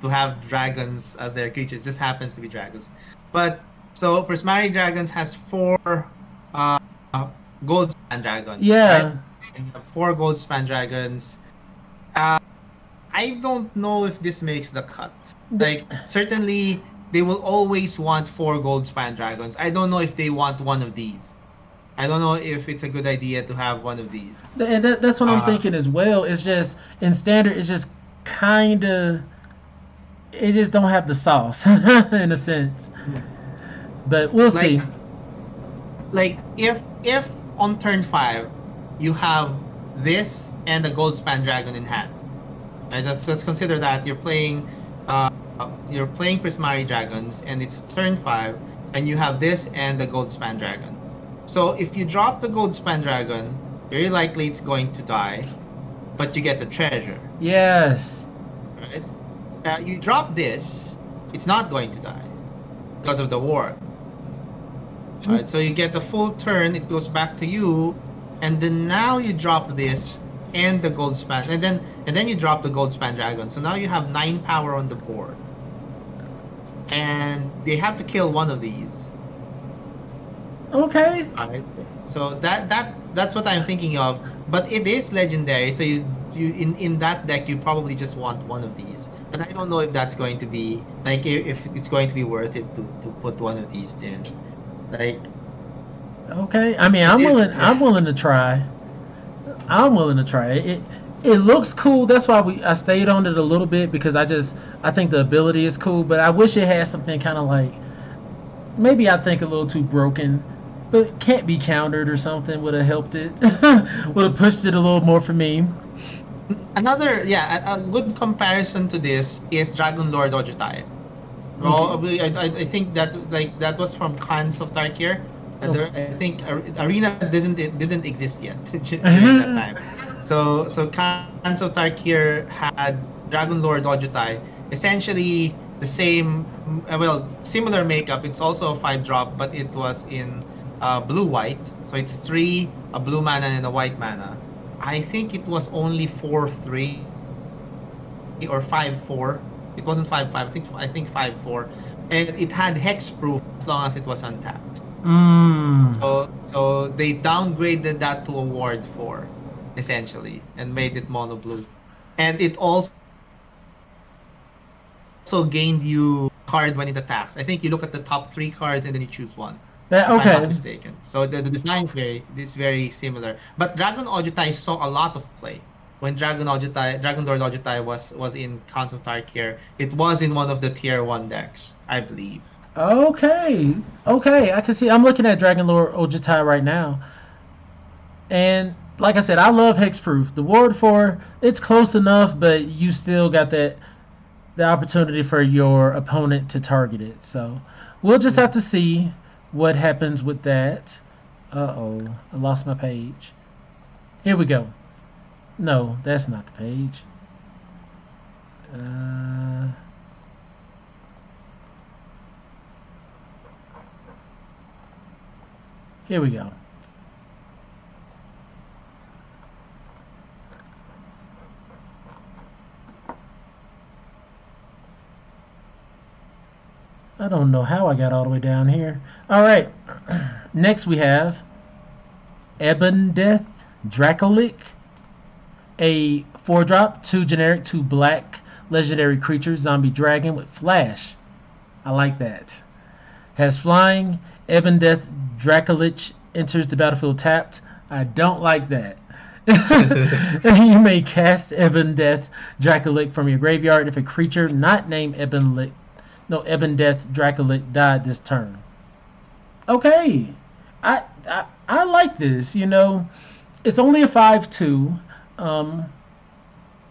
have dragons as their creatures. It just happens to be dragons. But so Prismari Dragons has 4 uh, gold span dragons, right?
Yeah.
And you have 4 gold span dragons. Uh, I don't know if this makes the cut. Like certainly they will always want 4 gold span dragons. I don't know if they want one of these. I don't know if it's a good idea to have one of these.
And that's what I'm
Uh,
thinking as well. It's just in standard, it's just kind of it just don't have the sauce in a sense. But we'll
like
see.
if on turn 5 you have this and a gold span dragon in hand. Right? Let's consider that uh you're playing Prismari Dragons and it's turn 5 and you have this and the gold span dragon. So if you drop the gold span dragon, very likely it's going to die, but you get the treasure,
Yes.
right? You drop this, it's not going to die because of the war. Right, so you get the full turn, it goes back to you, and then now you drop this and the gold span, and then you drop the gold span dragon. So now you have 9 power on the board, and they have to kill one of these.
Okay.
Right. So that's what I'm thinking of. But it is legendary, so you in that deck you probably just want one of these. But I don't know if that's going to be like if it's going to be worth it to put one of these in. Like
Okay. I mean,
it
I'm
is,
willing. I'm
yeah.
willing to try. I'm willing to try it. It looks cool. That's why I stayed on it a little bit because I think the ability is cool, but I wish it had something kind of like maybe I think a little too broken, but can't be countered or something would have helped it. Would have pushed it a little more for me.
Another, yeah, a good comparison to this is Dragon Lord Ojutai.
Okay.
Well, I think that like that was from Khans of Tarkir.
Oh.
I think Arena didn't exist yet during that time. So Khans of Tarkir had Dragon Lord Ojutai, essentially the same, well, similar makeup. It's also a 5-drop, but it was in blue white. So it's 3, a blue mana and a white mana. I think it was only 4/3 or 5/4. It wasn't 5/5. I think 5/4, and it had hexproof as long as it was untapped.
Mm.
So they downgraded that to a ward 4, essentially, and made it mono blue. And it also gained you card when it attacks. I think you look at the top 3 cards and then you choose one,
That
if I'm not
okay.
mistaken. So the design is very similar. But Dragon Ojutai saw a lot of play. When Dragon Lord Ojutai was in Khans of Tarkir, it was in one of the tier 1 decks, I believe.
Okay. Okay. I can see. I'm looking at Dragon Lord Ojitai right now, and like I said, I love hexproof. The Ward 4, it's close enough, but you still got that the opportunity for your opponent to target it. So we'll just have
Mm.
to see what happens with that. Uh-oh, I lost my page. Here we go. No, that's not the page. Uh, Here we go. I don't know how I got all the way down here. All right. Next we have Ebon Dracolic, a 4-drop, 2 generic, 2 black legendary creature zombie dragon with flash. I like that. Has flying. Ebon Dracolic enters the battlefield tapped. I don't like that. You may cast Ebon Dracolic from your graveyard if a creature not named Ebon Dracolic died this turn. Okay, I like this. It's only a 5/2. Um,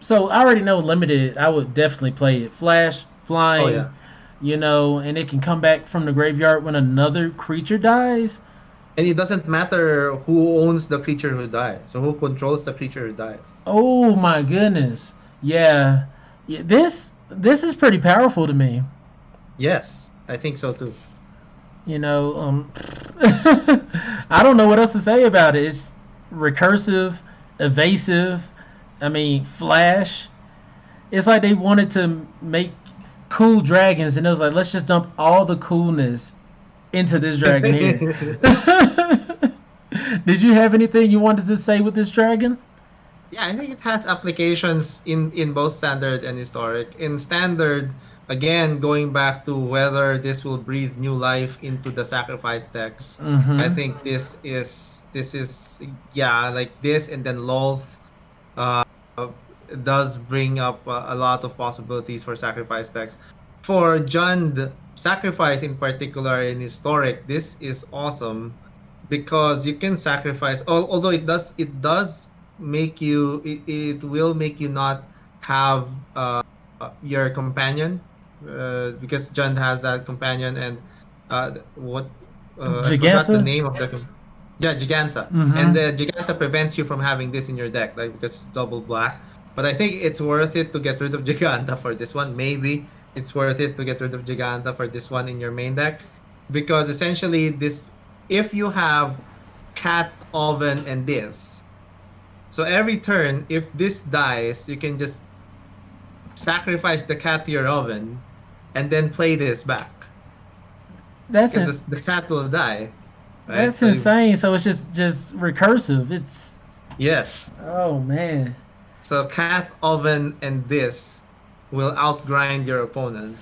so I already know limited. I would definitely play it. Flash,
Oh
flying,
yeah.
and it can come back from the graveyard when another creature dies.
And it doesn't matter who owns the creature who dies, or who controls the creature who dies.
Oh my goodness. Yeah. Yeah, this is pretty powerful to me.
Yes, I think so too.
You know, I don't know what else to say about it. It's recursive, evasive. I mean, flash. It's like they wanted to make cool dragons, and it was like, let's just dump all the coolness into this dragon here. Did you have anything you wanted to say with this dragon?
Yeah, I think it has applications in both standard and historic. In standard, again, going back to whether this will breathe new life into the sacrifice decks. I
Mm-hmm.
think this is yeah, like this, and then Lolth uh does bring up a lot of possibilities for sacrifice decks. For Jund, sacrifice in particular in historic, this is awesome because you can sacrifice. Although it does make you it will make you not have your companion, because Jund has that companion, and what I forgot the
Jagantha?
name of the. Yeah, Giganta. And
Mm-hmm.
the Giganta prevents you from having this in your deck, like because it's double black. But I think it's worth it to get rid of Giganta for this one. Maybe it's worth it to get rid of Giganta for this one in your main deck. Because essentially this if you have cat, oven, and this. So every turn, if this dies, you can just sacrifice the cat to your oven and then play this back.
That's
Because
in,
the cat will die. Right?
that's
So
insane. So it's just recursive. It's
yes.
oh man.
So cat, oven, and this will outgrind your opponent.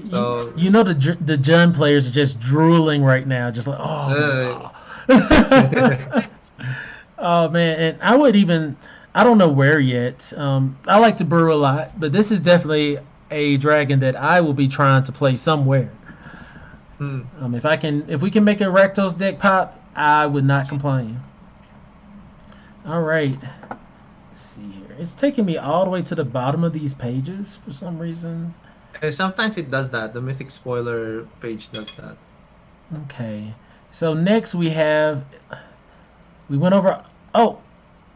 So
You know the Jun players are just drooling right now, just like oh my
uh,
god. Oh man, and I would even I don't know where yet. I like to brew a lot, but this is definitely a dragon that I will be trying to play somewhere.
hmm.
If we can make a Rakdos deck pop, I would not complain. All right, let's see here. It's taking me all the way to the bottom of these pages for some reason.
Sometimes it does that. The Mythic Spoiler page does that.
Okay, so next we went over. Oh,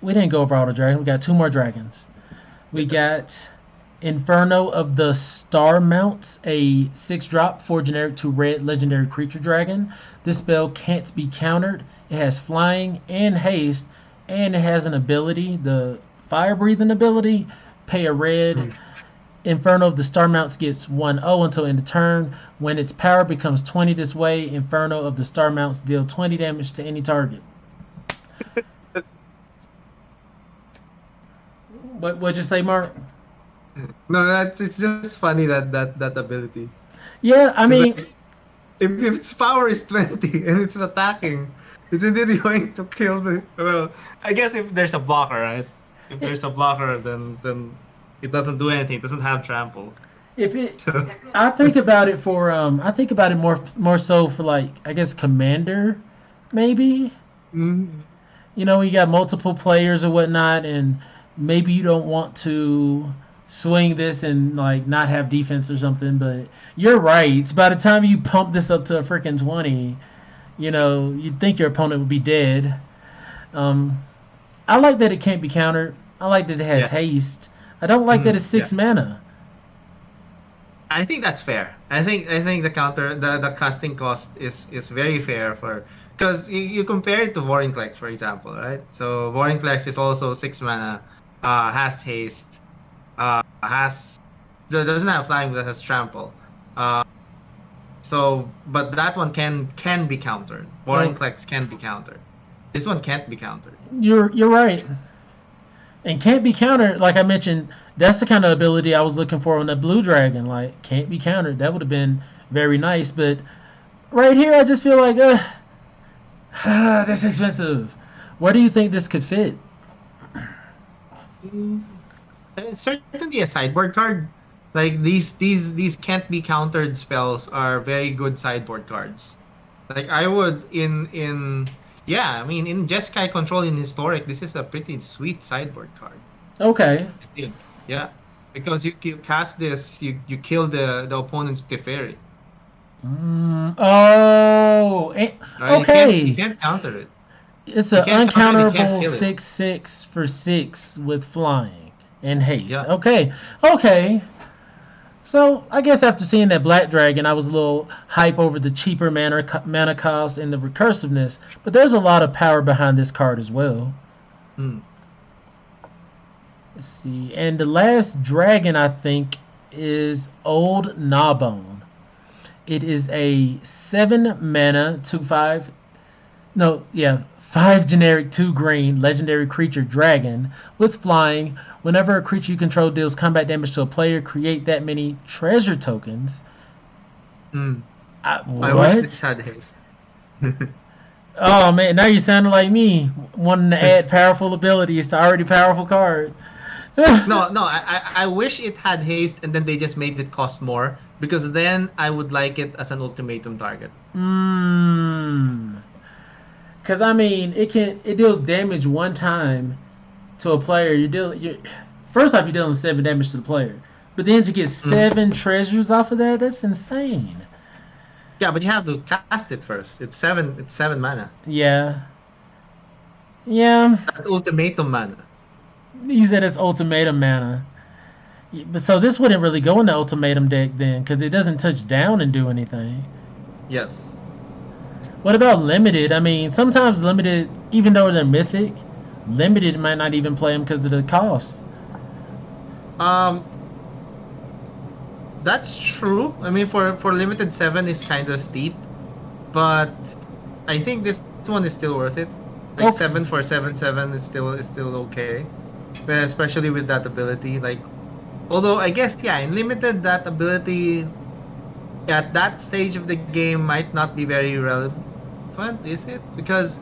we didn't go over all the dragons. We got two more dragons. We
Yes.
got Inferno of the Star Mounts, a 6 drop, 4 generic, 2 red legendary creature dragon. This spell can't be countered. It has flying and haste, and it has an ability, the fire breathing ability. Pay a red.
Hmm.
Inferno of the Star Mounts gets 1-0 until end of turn. When its power becomes 20 this way, Inferno of the Star Mounts deal 20 damage to any target. What'd you say, Mark?
No, that's it's just funny that ability.
Yeah, I
Because
mean,
like if its power is 20 and it's attacking, isn't it going to kill the well, I guess if there's a blocker, right? If
it,
there's a blocker then it doesn't do anything. It doesn't have trample.
if it
So
I think about it for I think about it more so for like I guess commander maybe.
mm,
You know, you got multiple players or whatnot, and maybe you don't want to swing this and like not have defense or something. But you're right. By the time you pump this up to a freaking 20, you know you'd think your opponent would be dead. Um, I like that it can't be countered. I like that it has
yeah.
haste. I don't like that it's
Yeah.
6 mana.
I think that's fair. I think the casting cost is very fair for because you compare it to Vorinclex, for example, right? So Vorinclex is also 6 mana, has haste, has doesn't have flying but has trample. Uh, so but that one can be countered.
Oh,
Vorinclex can be countered. This one can't be countered.
you're right. And can't be countered. Like I mentioned, that's the kind of ability I was looking for on the blue dragon. Like can't be countered. That would have been very nice. But right here, I just feel like, that's expensive. Where do you think this could fit?
Mm, it's certainly a sideboard card. Like these can't be countered spells are very good sideboard cards. Like I would in yeah, I mean in Jeskai Control in Historic, this is a pretty sweet sideboard card.
Okay.
I think. Yeah. Because you cast this, you kill the opponent's Teferi. Right? You
Okay.
can't counter it.
It's
You
an
can't counter it, you can't
uncounterable
kill it.
6/6 for 6 with flying and haste.
Yeah.
Okay. Okay. So I guess after seeing that Black Dragon, I was a little hype over the cheaper mana cost and the recursiveness. But there's a lot of power behind this card as well.
Hmm.
Let's see. And the last dragon I think is Old Gnawbone. It is a 7 mana 2/5. No, yeah, 5 generic 2 green legendary creature dragon with flying. Whenever a creature you control deals combat damage to a player, create that many treasure tokens.
Hmm. I wish this
What?
had haste.
Oh man, now you're sounding like me, wanting to add powerful abilities to already powerful cards.
No, I wish it had haste and then they just made it cost more because then I would like it as an ultimatum target.
Mmm. Because I mean, it deals damage one time to a player. You first off you're dealing 7 damage to the player, but then to get
Mm.
7 treasures off of that, that's insane.
Yeah, but you have to cast it first. It's seven. It's 7 mana.
Yeah. Yeah.
That's ultimatum mana.
You said it's ultimatum mana. But so this wouldn't really go in the ultimatum deck then, because it doesn't touch down and do anything.
Yes.
What about limited? I mean, sometimes limited, even though they're mythic, limited might not even play them because of the cost.
Um, that's true. I mean, for limited seven is kind of steep, but I think this one is still worth it. Like
Okay.
7 for 7/7 is still okay, but especially with that ability. Like, although I guess yeah, in limited that ability at that stage of the game might not be very relevant, is it? Because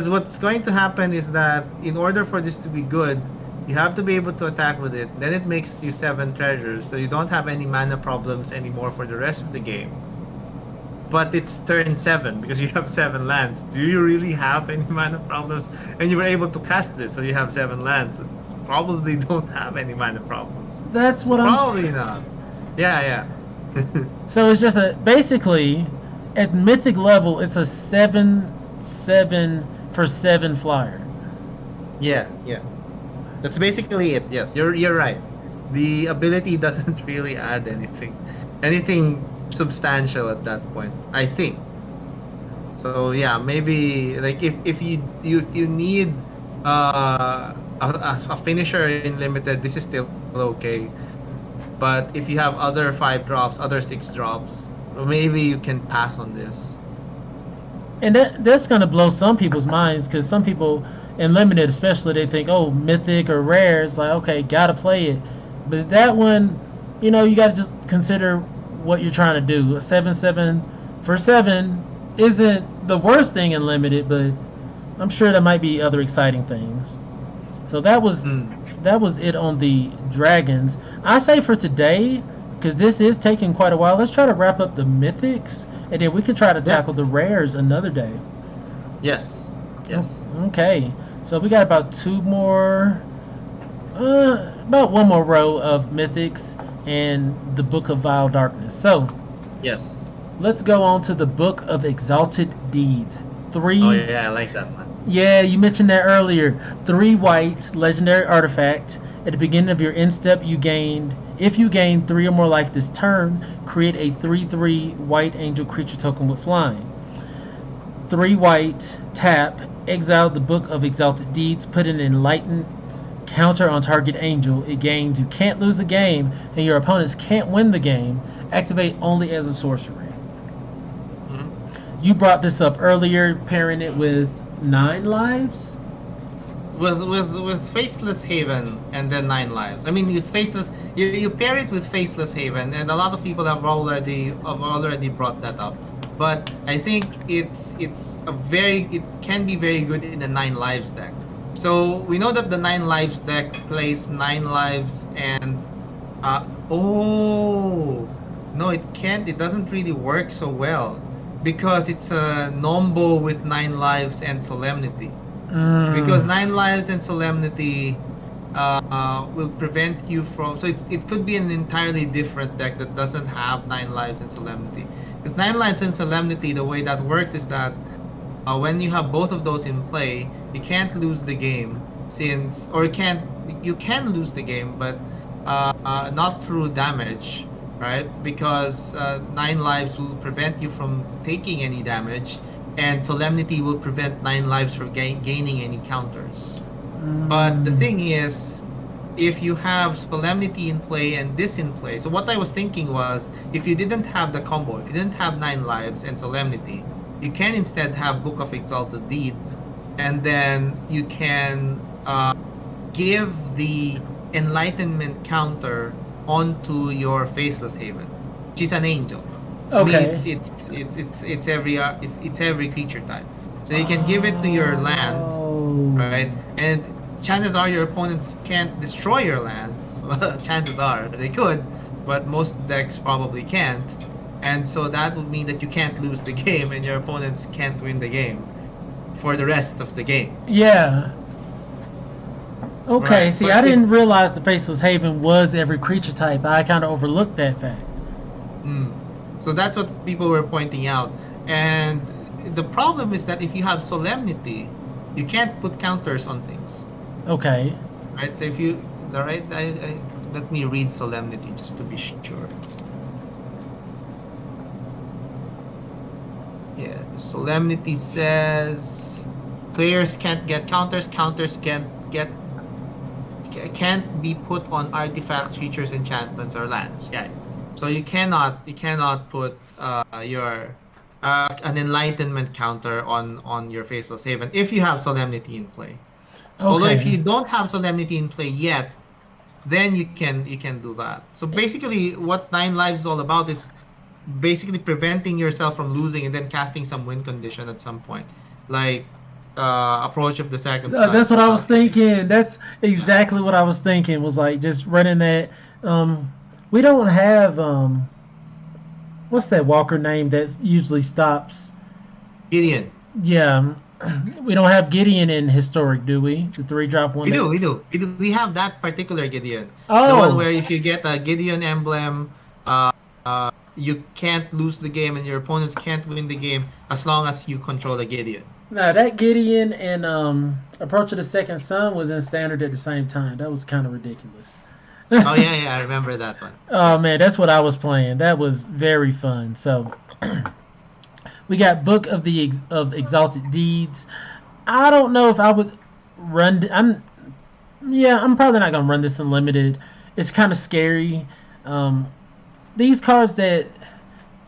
what's going to happen is that in order for this to be good, you have to be able to attack with it. Then it makes you 7 treasures, so you don't have any mana problems anymore for the rest of the game. But it's turn 7 because you have 7 lands. Do you really have any mana problems? And you were able to cast this, so you have 7 lands. So probably don't have any mana problems.
That's
So
what I'm.
probably not. Yeah, yeah.
So it's just a basically at mythic level, it's a 7/7 flyer.
Yeah. That's basically it. Yes, you're right. The ability doesn't really add anything substantial at that point, I think. So yeah, maybe like if you need a finisher in limited, this is still okay. But if you have other 5 drops, other 6 drops, maybe you can pass on this.
And that's gonna blow some people's minds because some people in limited, especially, they think, oh, mythic or rare. It's like, okay, gotta play it. But that one, you gotta just consider what you're trying to do. A 7/7 isn't the worst thing in limited, but I'm sure there might be other exciting things. So
Mm.
that was it on the dragons. I say for today, because this is taking quite a while. Let's try to wrap up the mythics, and then we can try to
Yeah.
tackle the rares another day.
Yes. Yes.
Okay, so we got about about one more row of mythics and the Book of Vile Darkness. So
Yes.
let's go on to the Book of Exalted Deeds.
Oh
Three,
yeah, I like that one.
yeah, you mentioned that earlier. 3 white legendary artifact. At the beginning of your end step, if you gain 3 or more life this turn, create a 3/3 white angel creature token with flying. 3 white, tap, exile the Book of Exalted Deeds, put an enlightened counter on target angel. It gains you can't lose the game, and your opponents can't win the game. Activate only as a sorcery.
Mhm.
You brought this up earlier, pairing it with 9 lives.
With Faceless Haven and then 9 lives. I mean, with Faceless, you pair it with Faceless Haven, and a lot of people have already brought that up. But I think it can be very good in the 9 lives deck. So we know that the 9 lives deck plays 9 lives and oh no, it can't. It doesn't really work so well because it's a Nombo with 9 lives and Solemnity. Because
Mm,
9 lives and Solemnity will prevent you from. So it could be an entirely different deck that doesn't have 9 lives and Solemnity. Because 9 lives and Solemnity, the way that works is that when you have both of those in play, you can't lose the game you can lose the game, but not through damage, right? Because 9 lives will prevent you from taking any damage, and Solemnity will prevent 9 lives from gaining any counters. But the
mm,
thing is, if you have Solemnity in play and this in play, so what I was thinking was, if you didn't have the combo, if you didn't have 9 lives and Solemnity, you can instead have Book of Exalted Deeds, and then you can give the Enlightenment counter onto your Faceless Haven. She's an angel. I mean,
okay.
it's every creature type. So you can give it to your land,
Oh.
right? And chances are your opponents can't destroy your land. Well, chances are they could, but most decks probably can't. And so that would mean that you can't lose the game and your opponents can't win the game for the rest of the game.
Yeah. Okay.
Right.
See, I
But if
didn't realize the Faceless Haven was every creature type. I kind of overlooked that fact.
mm, So that's what people were pointing out. And the problem is that if you have solemnity, you can't put counters on things,
Okay.
right? So if you, the right, let me read solemnity just to be sure. Yeah, solemnity says players can't get counters. Counters can't be put on artifacts, features, enchantments, or lands. Yeah. So you cannot put your an enlightenment counter on your faceless haven if you have solemnity in play. Although if
Okay.
you don't have solemnity in play yet, then you can do that. So basically, what Nine Lives is all about is basically preventing yourself from losing and then casting some win condition at some point, like approach of the second sun
That's
or
what I was
something.
thinking. That's exactly what I was thinking. Was like just running that. Um, we don't have what's that Walker name that usually stops?
Gideon.
Yeah, we don't have Gideon in historic, do we? The 3-drop one
We
that.
do, we do, we do. We have that particular Gideon, the one
Oh,
where if you get a Gideon emblem, you can't lose the game and your opponents can't win the game as long as you control a Gideon.
no, that Gideon and Approach of the Second Sun was in standard at the same time. That was kind of ridiculous.
Oh yeah, yeah, I remember that one.
Oh
Yeah.
man, that's what I was playing. That was very fun. So we got Book of the of Exalted Deeds. I don't know if I would run. I'm probably not gonna run this unlimited. It's kind of scary. Um, these cards that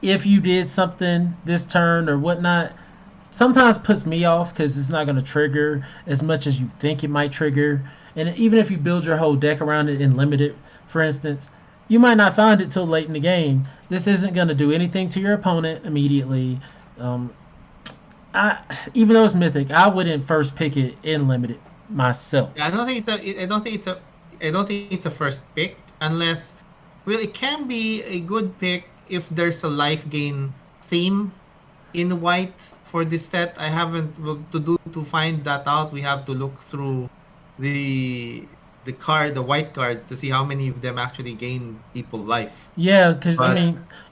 if you did something this turn or whatnot, sometimes puts me off because it's not going to trigger as much as you think it might trigger. And even if you build your whole deck around it in limited, for instance, you might not find it till late in the game. This isn't going to do anything to your opponent immediately. Um, I, even though it's mythic, I wouldn't first pick it in limited myself.
Yeah, I don't think it's a. I don't think it's a. I don't think it's a first pick unless. Well, it can be a good pick if there's a life gain theme in white for this set. I haven't well, to find that out. We have to look through the the white cards to see how many of them actually gain people life.
Yeah, because
But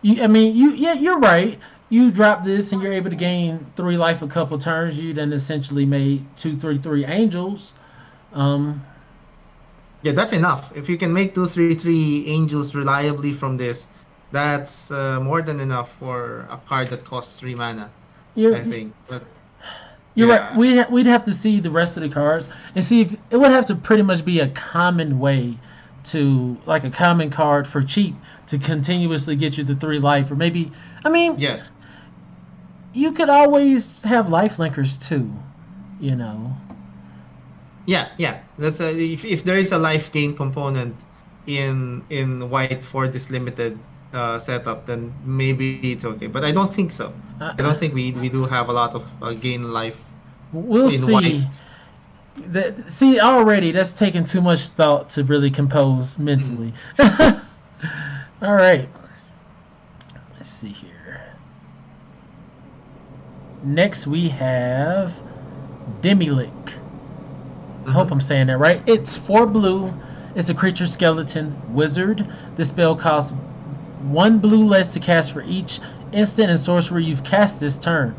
yeah, you're right. You drop this and you're able to gain 3 life a couple turns. You then essentially made 2/3/3 angels. Um,
yeah, that's enough. If you can make 2/3/3 angels reliably from this, that's more than enough for a card that costs 3 mana,
you're
I think. But
you're right.
yeah,
We'd have to see the rest of the cards and see if it would have to pretty much be a common way to like a common card for cheap to continuously get you the 3 life or maybe I mean
yes,
you could always have life linkers too, you know.
yeah, yeah. That's if there is a life gain component in white for this limited setup, then maybe it's okay. But I don't think so. I don't
Uh,
think we do have a lot of gain life
we'll
in white.
see. See already that's taking too much thought to really compose
Mm.
mentally. All right, let's see here. Next we have Demilic. I hope
Mm-hmm.
I'm saying that right. It's 4 blue. It's a creature skeleton wizard. The spell costs 1 blue less to cast for each instant and sorcery you've cast this turn.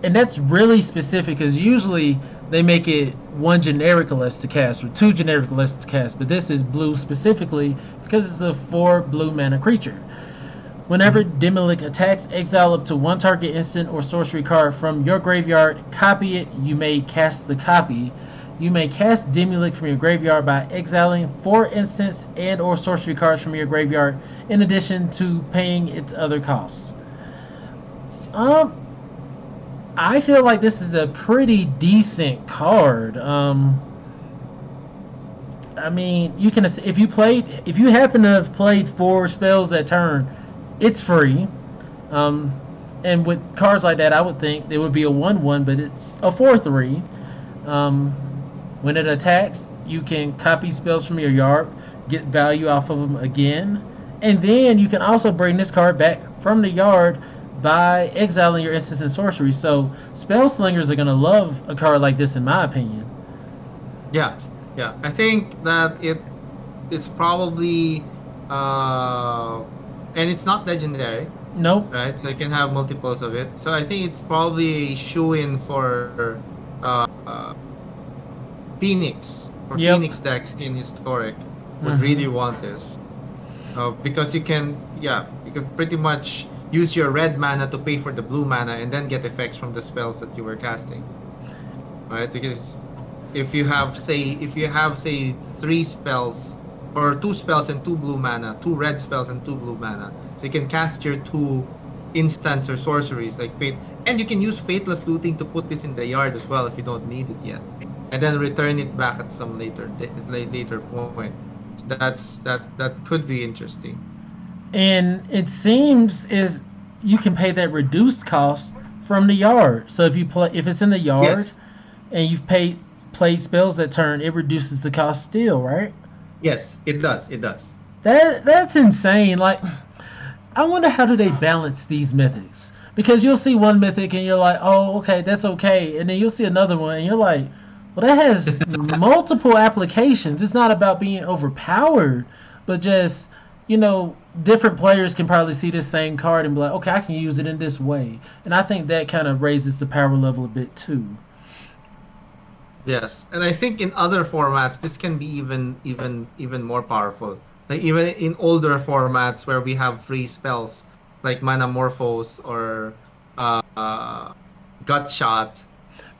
And that's really specific because usually they make it 1 generic less to cast or 2 generic less to cast, but this is blue specifically because it's a 4 blue mana creature. Whenever
Mm-hmm.
Demolic attacks, exile up to 1 target instant or sorcery card from your graveyard, copy it, you may cast the copy. You may cast Demolic from your graveyard by exiling 4 instants and or sorcery cards from your graveyard in addition to paying its other costs. Um, I feel like this is a pretty decent card. I mean, you can if you happen to have played 4 spells that turn, it's free. Um, and with cards like that, I would think it would be a 1/1, but it's a 4/3. Um, when it attacks, you can copy spells from your yard, get value off of them again, and then you can also bring this card back from the yard by exiling your instants and sorcery. So spell slingers are gonna love a card like this, in my opinion.
Yeah, yeah. I think that it is probably uh and it's not legendary,
Nope.
right? So you can have multiples of it. So I think it's probably a shoe-in for Phoenix, or
Yep.
Phoenix decks in Historic would
Mm-hmm.
really want this. Because you can pretty much use your red mana to pay for the blue mana and then get effects from the spells that you were casting, right? Because if you have say three spells or two spells and two blue mana, two red spells and two blue mana, so you can cast your two instants or sorceries like Fate, and you can use Fateless Looting to put this in the yard as well if you don't need it yet, and then return it back at some later point. So that could be interesting.
And it seems is you can pay that reduced cost from the yard. So if it's in the yard
Yes,
and you've played spells that turn, it reduces the cost still, right?
yes, it does. It does.
That's insane. Like, I wonder how do they balance these mythics? Because you'll see one mythic and you're like, oh, okay, that's okay, and then you'll see another one and you're like, well, that has multiple applications. It's not about being overpowered, but just different players can probably see this same card and be like, okay, I can use it in this way, and I think that kind of raises the power level a bit too.
Yes, and I think in other formats this can be even more powerful. Like even in older formats where we have free spells like Manamorphose or Gut Shot.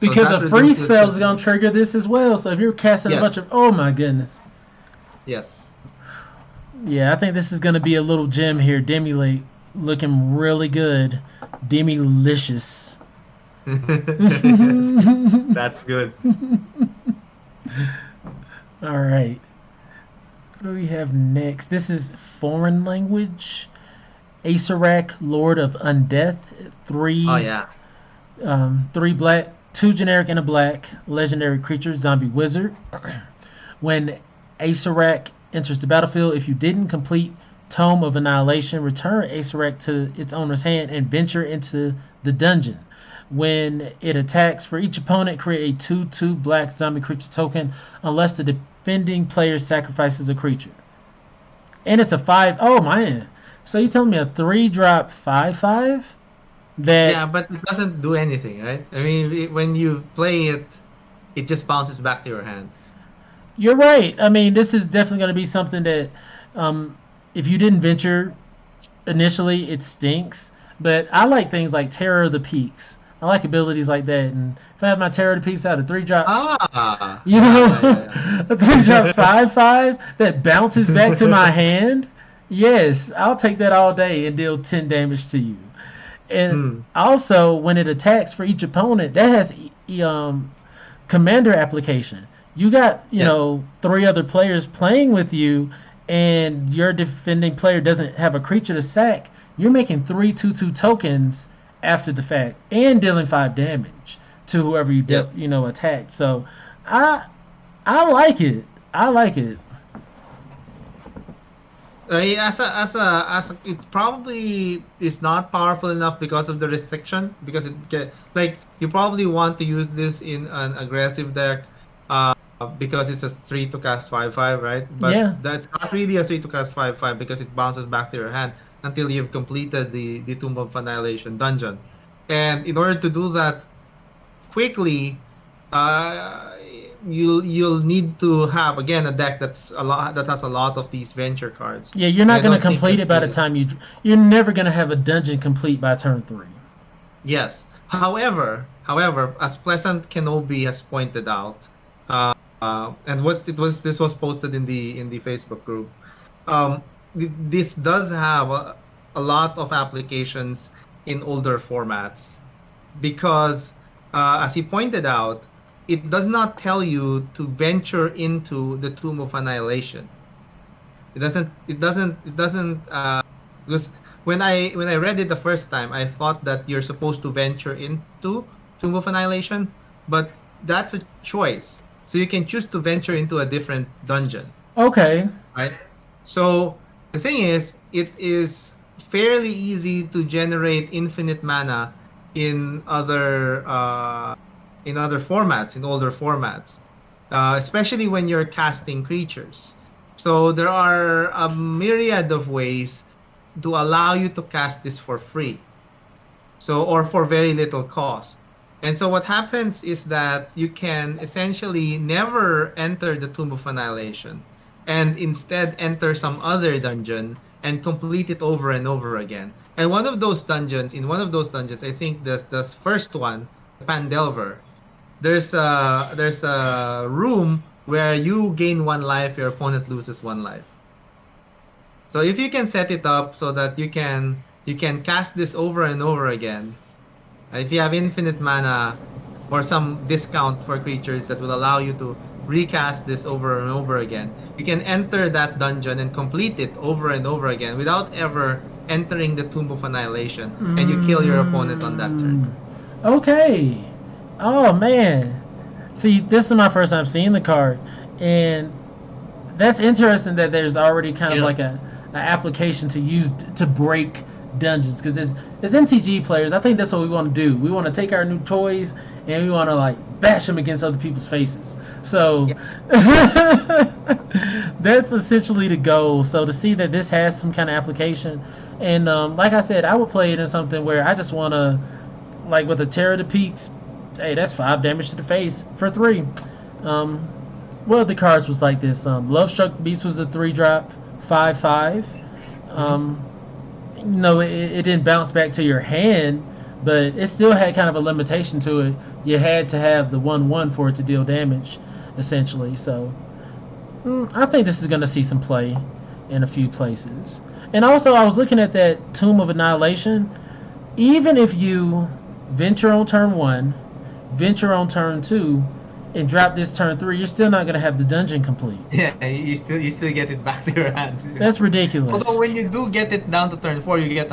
So
Because
that
a free
reduces
spell is
the
gonna trigger this as well. So if you're casting a bunch
yes,
of, oh my goodness,
yes.
yeah, I think this is gonna be a little gem here. Demi Lake looking really good, Demi-licious.
That's good.
All right. What do we have next? This is foreign language. Acerak, Lord of Undeath.
Oh
Three,
yeah.
three black, two generic and a black. Legendary creature, zombie wizard. When Acerak enters the battlefield, if you didn't complete Tome of Annihilation, return Acerak to its owner's hand and venture into the dungeon. When it attacks, for each opponent, create a 2/2 black zombie creature token unless the defending player sacrifices a creature. And it's a 5. Oh, man. So you telling me a 3-drop 5/5? That,
Yeah, but it doesn't do anything, right? I mean, when you play it, it just bounces back to your hand.
you're right. I mean, this is definitely going to be something that, um, if you didn't venture initially, it stinks. But I like things like Terror of the Peaks. I like abilities like that. And if I have my Terror of the Peaks out of 3-drop,
Ah,
you
yeah,
know,
yeah, yeah, yeah.
a 3-drop 5/5 that bounces back to my hand, yes, I'll take that all day and deal 10 damage to you. And
Hmm.
also, when it attacks for each opponent, that has commander application. You got,
Yeah.
three other players playing with you, and your defending player doesn't have a creature to sack. You're making 3/2/2 tokens after the fact and dealing 5 damage to whoever
Yes.
attacked. So, I I like it. I like it.
It probably is not powerful enough because of the restriction, because like you probably want to use this in an aggressive deck, uh because it's a 3 to cast 5/5, right? But
Yeah.
that's not really a 3 to cast 5/5 because it bounces back to your hand until you've completed the Tomb of Annihilation dungeon. And in order to do that quickly, uh, you'll need to have again a deck that has a lot of these venture cards,
Yeah, you're
and
not
I
going to
don't think
complete
that
it by the time you're never going to have a dungeon complete by turn 3.
yes. However, as Pleasant Kenobi has pointed out, and what it was this was posted in the Facebook group. This does have a lot of applications in older formats because, as he pointed out, it does not tell you to venture into the Tomb of Annihilation. It doesn't. It doesn't. It doesn't. Because when I read it the first time, I thought that you're supposed to venture into Tomb of Annihilation, but that's a choice. So you can choose to venture into a different dungeon,
Okay.
right? So the thing is, it is fairly easy to generate infinite mana in other formats, in older formats, especially when you're casting creatures. So there are a myriad of ways to allow you to cast this for free. So, or for very little cost. And so what happens is that you can essentially never enter the Tomb of Annihilation and instead enter some other dungeon and complete it over and over again. And in one of those dungeons, I think the first one, Pandelver, there's a room where you gain one life, your opponent loses one life. So if you can set it up so that you can cast this over and over again, if you have infinite mana or some discount for creatures that will allow you to recast this over and over again, you can enter that dungeon and complete it over and over again without ever entering the Tomb of Annihilation, and you kill your opponent on that turn.
Okay. Oh man. See, this is my first time seeing the card, and that's interesting that there's already kind of
Yeah.
like a application to use to break dungeons because as MTG players, I think that's what we want to do. We want to take our new toys and we want to like bash them against other people's faces. So
Yes.
that's essentially the goal. So to see that this has some kind of application, and like I said, I would play it in something where I just want to, like with a Terror of the Peaks. Hey, that's 5 damage to the face for 3. Um, well, the cards was like this. Love Struck Beast was a 3-drop, 5/5.
Mhm.
It didn't bounce back to your hand, but it still had kind of a limitation to it. You had to have the 1/1 for it to deal damage, essentially. So I think this is going to see some play in a few places. And also, I was looking at that Tomb of Annihilation. Even if you venture on turn 1, venture on turn 2, and drop this turn 3, you're still not going to have the dungeon complete.
Yeah, you still get it back to your hand.
That's ridiculous.
Although when you do get it down to turn 4, you get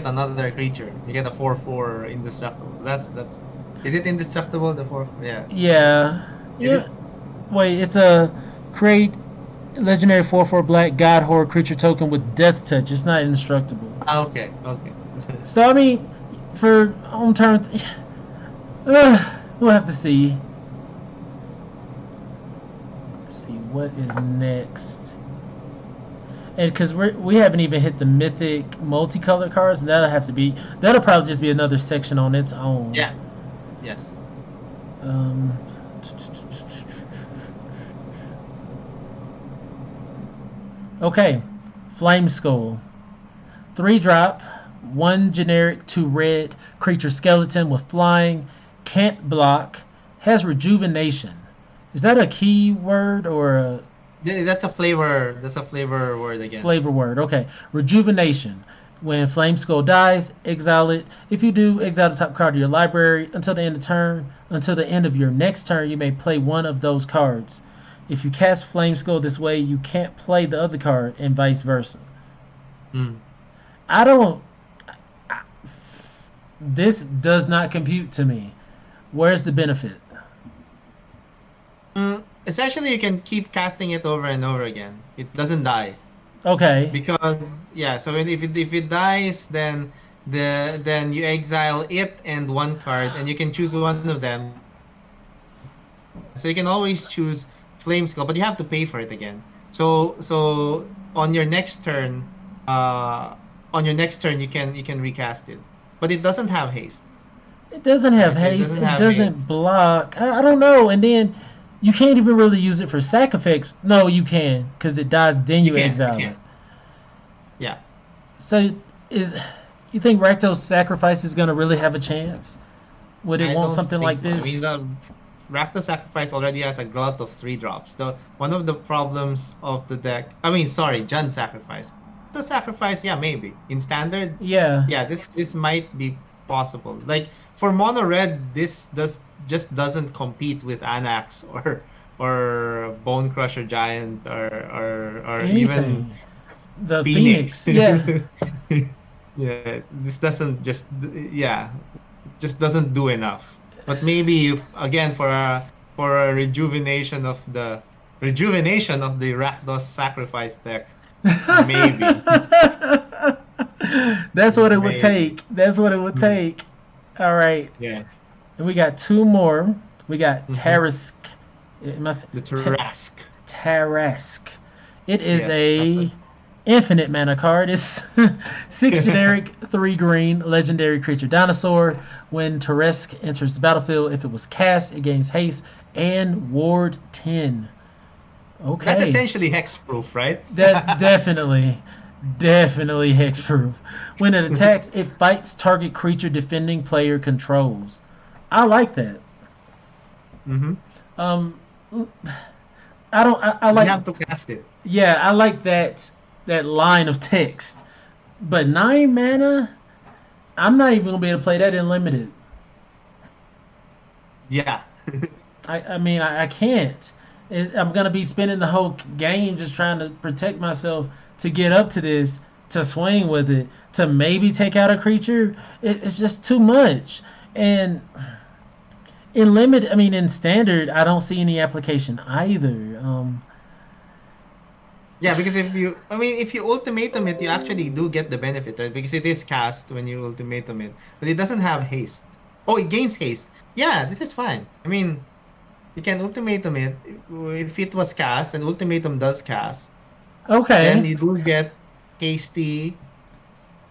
another creature. You get a 4/4 indestructible. So that's is it indestructible, the 4? Yeah.
Yeah.
Is
Yeah.
it?
Wait, it's a create legendary 4/4 black god horror creature token with death touch. It's not indestructible.
Ah, okay, okay.
So I mean, for on turn, we'll have to see. Let's see what is next. And because we haven't even hit the mythic multicolor cards, that'll probably just be another section on its own.
Yeah. Yes.
Um, okay, Flame Skull. 3-drop, 1 generic, 2 red, creature skeleton with flying, can't block, has rejuvenation. Is that a key word or a
Yeah, that's a flavor. That's a flavor word again.
flavor word? Okay, rejuvenation. When Flame Skull dies, exile it. If you do, exile the top card of your library until the end of turn. Until the end of your next turn, you may play one of those cards. If you cast Flame Skull this way, you can't play the other card, and vice versa.
Hmm.
I don't. This does not compute to me. Where's the benefit?
Essentially, you can keep casting it over and over again. It doesn't die
Okay.
because yeah. So if it dies, then you exile it and one card, and you can choose one of them. So you can always choose Flame Skull, but you have to pay for it again. So on your next turn, you can recast it, but it doesn't have haste.
It doesn't have
Right? So it
haste.
doesn't
It
have
doesn't
haste.
block. I don't know. And then you can't even really use it for sac effects. No, you can, because it dies. Then
You
you
can,
exile
you
it.
can. Yeah.
So you think Rakdos Sacrifice is gonna really have a chance? Would it
I
want
don't
something
think
like
so. I
this?
mean, the Rakdos Sacrifice already has a glut of 3 drops. One of the problems of the deck. I mean, sorry, Jund Sacrifice. The Sacrifice, yeah, maybe in standard.
Yeah.
Yeah, this might be possible. Like for mono red, this just doesn't compete with Anax or Bone Crusher Giant or even
Anything. The
Phoenix.
Phoenix. Yeah.
Yeah, this doesn't yeah, just doesn't do enough. But maybe again for a rejuvenation of the Rakdos Sacrifice deck, maybe.
That's what it would
Maybe.
take. That's what it would
Hmm.
take. All right.
Yeah.
And we got 2 more. We got
Hmm.
Tarask. It must
The Tarask.
Tarask. It is
Yes, that's
a
a
infinite mana card. It's 6 generic, 3 green, legendary creature dinosaur. When Teresk enters the battlefield, if it was cast, it gains haste and ward 10.
That's
Okay.
essentially hexproof, right?
That definitely hexproof. When it attacks, it fights target creature defending player controls. I like that.
Hmm.
Um, I don't. I
You
like.
have to cast it.
Yeah, I like that line of text. But 9 mana, I'm not even gonna be able to play that in limited.
Yeah.
I mean, I can't. I'm gonna be spending the whole game just trying to protect myself to get up to this, to swing with it, to maybe take out a creature. It's just too much. And in limit, I mean, in standard, I don't see any application either.
Yeah, because if you ultimatum it, you actually do get the benefit, right? Because it is cast when you ultimatum it, but it doesn't have haste. Oh, it gains haste. Yeah, this is fine. I mean, you can ultimatum it if it was cast and ultimatum does cast, then
Okay,
you do get hasty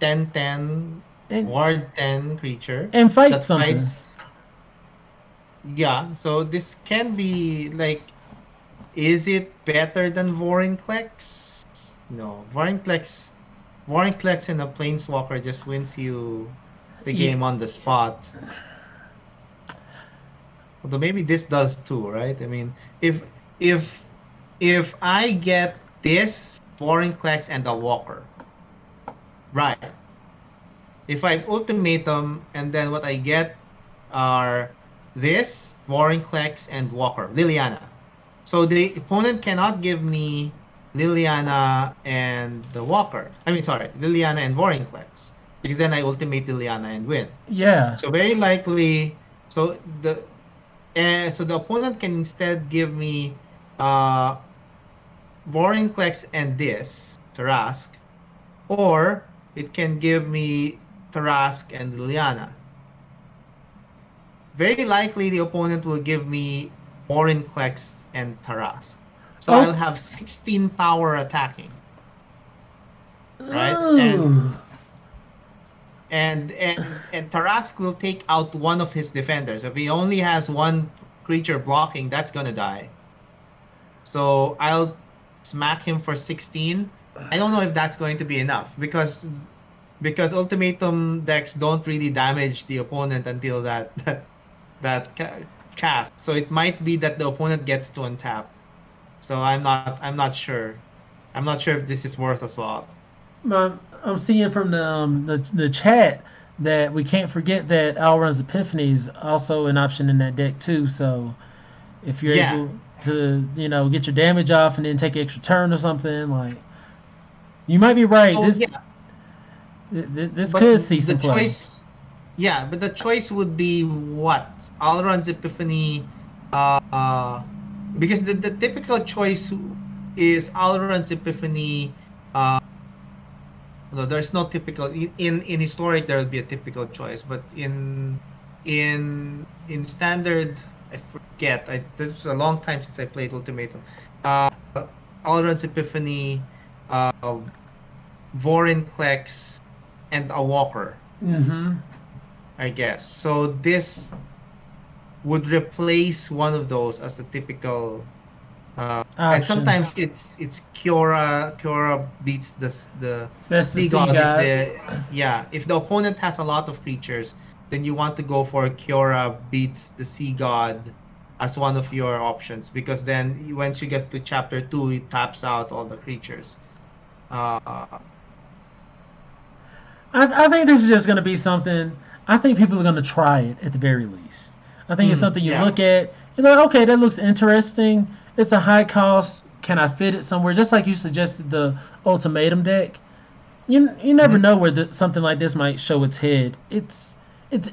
10/10
and
ward 10 creature
and fight
that
something.
fights. Yeah, so this can be like, is it better than Vorinclex? No, Vorinclex and a Planeswalker just wins you the
Yeah.
game on the spot. Although maybe this does too, right? I mean, if if I get this Vorinclex and a Walker, right? If I ultimatum and then what I get are this Vorinclex and Walker, Liliana. So the opponent cannot give me Liliana and the Walker. I mean, sorry, Liliana and Vorinclex, because then I ultimate Liliana and win.
Yeah.
So very likely, so the opponent can instead give me uh Vorinclex and this Tarask, or it can give me Tarask and Liliana. Very likely the opponent will give me Vorinclex and Tarask. So I'll
Oh.
have 16 power attacking, right?
Ooh.
And Tarask will take out one of his defenders. If he only has one creature blocking, that's gonna die. So I'll smack him for 16. I don't know if that's going to be enough because ultimatum decks don't really damage the opponent until that cast. So it might be that the opponent gets to untap. So I'm not sure. I'm not sure if this is worth a slot.
I'm seeing from the chat that we can't forget that Alrun's Epiphany is also an option in that deck too. So if you're
Yeah.
able to, get your damage off and then take an extra turn or something, like you might be right.
So
This
yeah,
this
but
could see
the
some play.
choice, yeah, but the choice would be what? Alron's Epiphany, because the typical choice is Alron's Epiphany. Uh, no, there's no typical in historic there will be a typical choice, but in standard, I forget. There's a long time since I played Ultimatum. Uh, Alron's Epiphany, uh, Vorinclex, and a Walker,
Mm-hmm.
I guess. So this would replace one of those as a typical. And
Option.
sometimes it's Kiora. Kiora beats the
That's the
Sea
sea
God
god.
if the opponent has a lot of creatures, then you want to go for Kiora beats the Sea God as one of your options, because then once you get to chapter 2, it taps out all the creatures. Uh,
I think this is just going to be something. I think people are going to try it at the very least. I think it's something you
yeah.
look at. You're like, okay, that looks interesting. It's a high cost. Can I fit it somewhere? Just like you suggested the ultimatum deck. You never
Mhm.
know where something like this might show its head. It's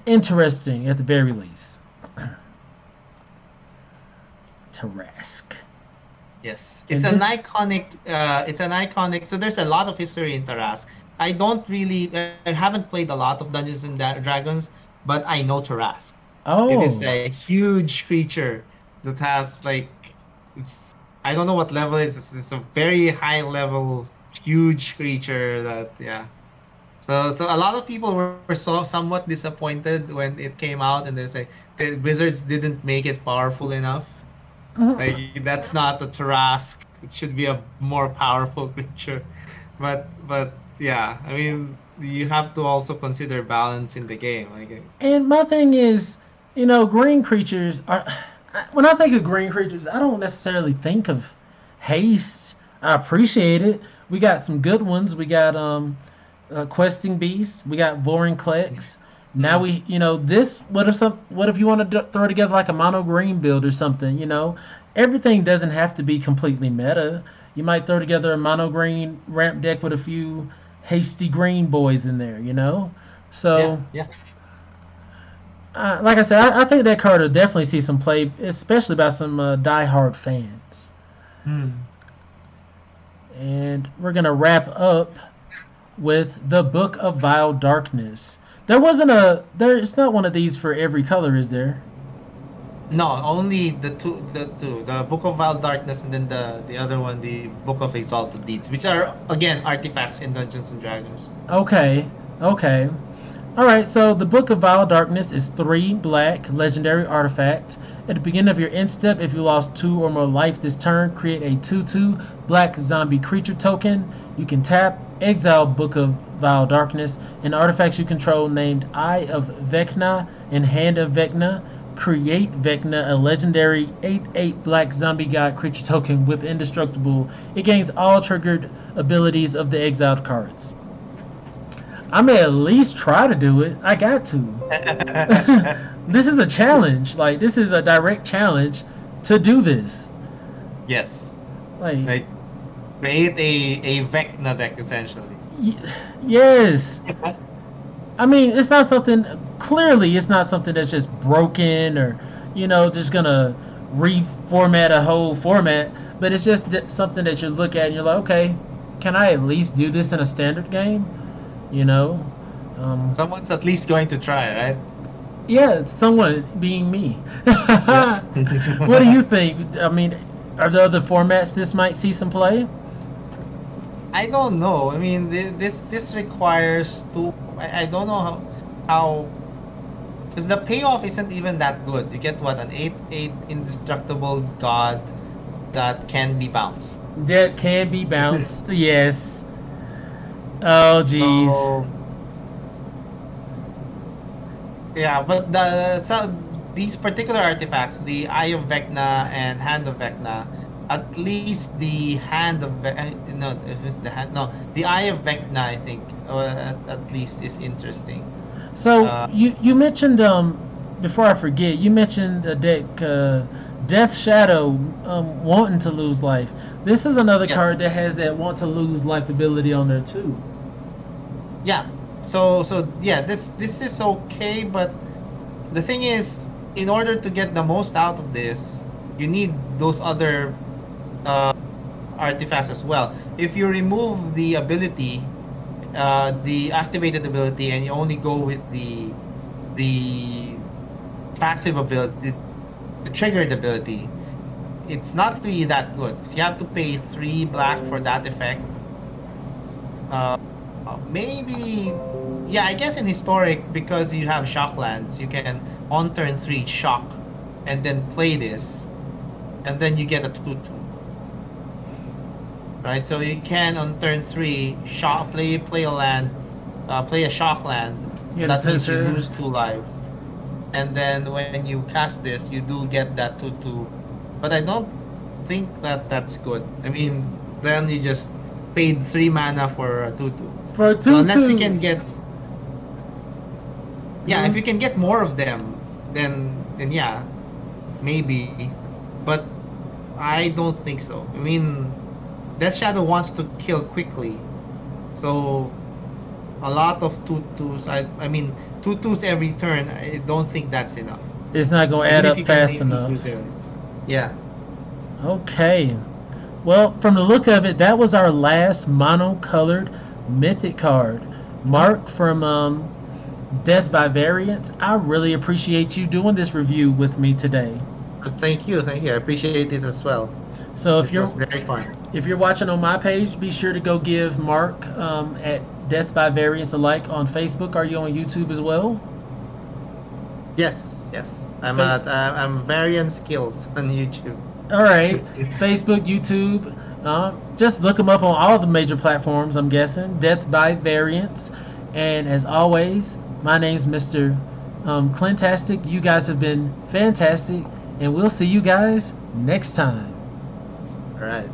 interesting at the very least. Tarask.
Yes,
And this.
it's an iconic. So there's a lot of history in Tarask. I haven't played a lot of Dungeons and Dragons, but I know Tarask. It is
Oh.
a huge creature that has like, it's I don't know what level it is. It's a very high level huge creature that, yeah. So a lot of people were somewhat disappointed when it came out, and they say the Wizards didn't make it powerful enough. Like that's not a Tarask. It should be a more powerful creature. But yeah, I mean you have to also consider balance in the game. Like
And my thing is, green creatures are. When I think of green creatures, I don't necessarily think of haste. I appreciate it. We got some good ones. We got questing beasts. We got Vorinclex. Now
mm,
this. What if you want to throw together like a mono green build or something? Everything doesn't have to be completely meta. You might throw together a mono green ramp deck with a few hasty green boys in there.
yeah,
So
yeah.
like I said, I think that card will definitely see some play, especially by some die-hard fans.
Mm.
And we're gonna wrap up with the Book of Vile Darkness. There's not one of these for every color, is there?
No, only the two, the Book of Wild Darkness, and then the other one, the Book of Exalted Deeds, which are again artifacts in Dungeons and Dragons.
Okay, okay. All right, so the Book of Vile Darkness is 3 black legendary artifact. At the beginning of your end step, if you lost 2 or more life this turn, create a 2/2 black zombie creature token. You can tap, exile Book of Vile Darkness, and artifacts you control named Eye of Vecna and Hand of Vecna. Create Vecna, a legendary 8/8 black zombie god creature token with indestructible. It gains all triggered abilities of the exiled cards. I may at least try to do it. I got to. This is a challenge. Like this is a direct challenge to do this.
Yes,
Like
like create a Vecna deck essentially.
yes. I mean, it's not something. Clearly, it's not something that's just broken or just gonna reformat a whole format. But it's just something that you look at and you're like, okay, can I at least do this in a standard game? You know.
Someone's at least going to try, right?
Yeah, it's someone being me.
Yeah.
What do you think? I mean, are there other formats this might see some play?
I don't know. I mean, this requires two. I don't know how because the payoff isn't even that good. You get what, an 8/8 indestructible god that can be bounced.
That can be bounced. Yes. Oh, geez.
So yeah, but these particular artifacts, the Eye of Vecna and Hand of Vecna, at least the Hand of no, if it's the hand, no, the Eye of Vecna, I think, at least is interesting.
So
Uh,
you mentioned before I forget, you mentioned a deck Death Shadow wanting to lose life. This is another
yes,
card that has that want to lose life ability on there too.
yeah. So yeah, this is okay, but the thing is, in order to get the most out of this, you need those other uh, artifacts as well. If you remove the ability, the activated ability, and you only go with the passive ability, the triggered ability, it's not really that good. 'Cause you have to pay 3 black for that effect. Uh, maybe, yeah, I guess in historic, because you have shocklands, you can on turn 3 shock and then play this, and then you get a 2/2. Right? So you can on turn 3 shock play a land, play a shock land.
Yeah,
That
that's
means you
it.
lose 2 life. And then when you cast this, you do get that 2/2. But I don't think that that's good. I mean, then you just paid 3 mana for a 2/2.
For
So
two
unless you
two.
can get, yeah, if you can get more of them, then yeah, maybe. But I don't think so. I mean, Death Shadow wants to kill quickly, so a lot of 2/2s. I mean, 2/2s every turn. I don't think that's enough.
It's not gonna
Even
add
if
up
you can
fast
make
enough.
2/2s every. Yeah.
Okay. Well, from the look of it, that was our last mono-colored mythic card. Mark from Death by Variance. I really appreciate you doing this review with me today.
Thank you. Thank you. I appreciate it as well.
So
This was very fun.
if you're watching on my page, be sure to go give Mark at Death by Variance a like on Facebook. Are you on YouTube as well?
Yes, yes.
Fa-
I'm Varian Skills on YouTube.
All right, Facebook, YouTube. Just look them up on all the major platforms. I'm guessing Death by Variance. And as always, my name's Mr. Clintastik. You guys have been fantastic, and we'll see you guys next time.
All right.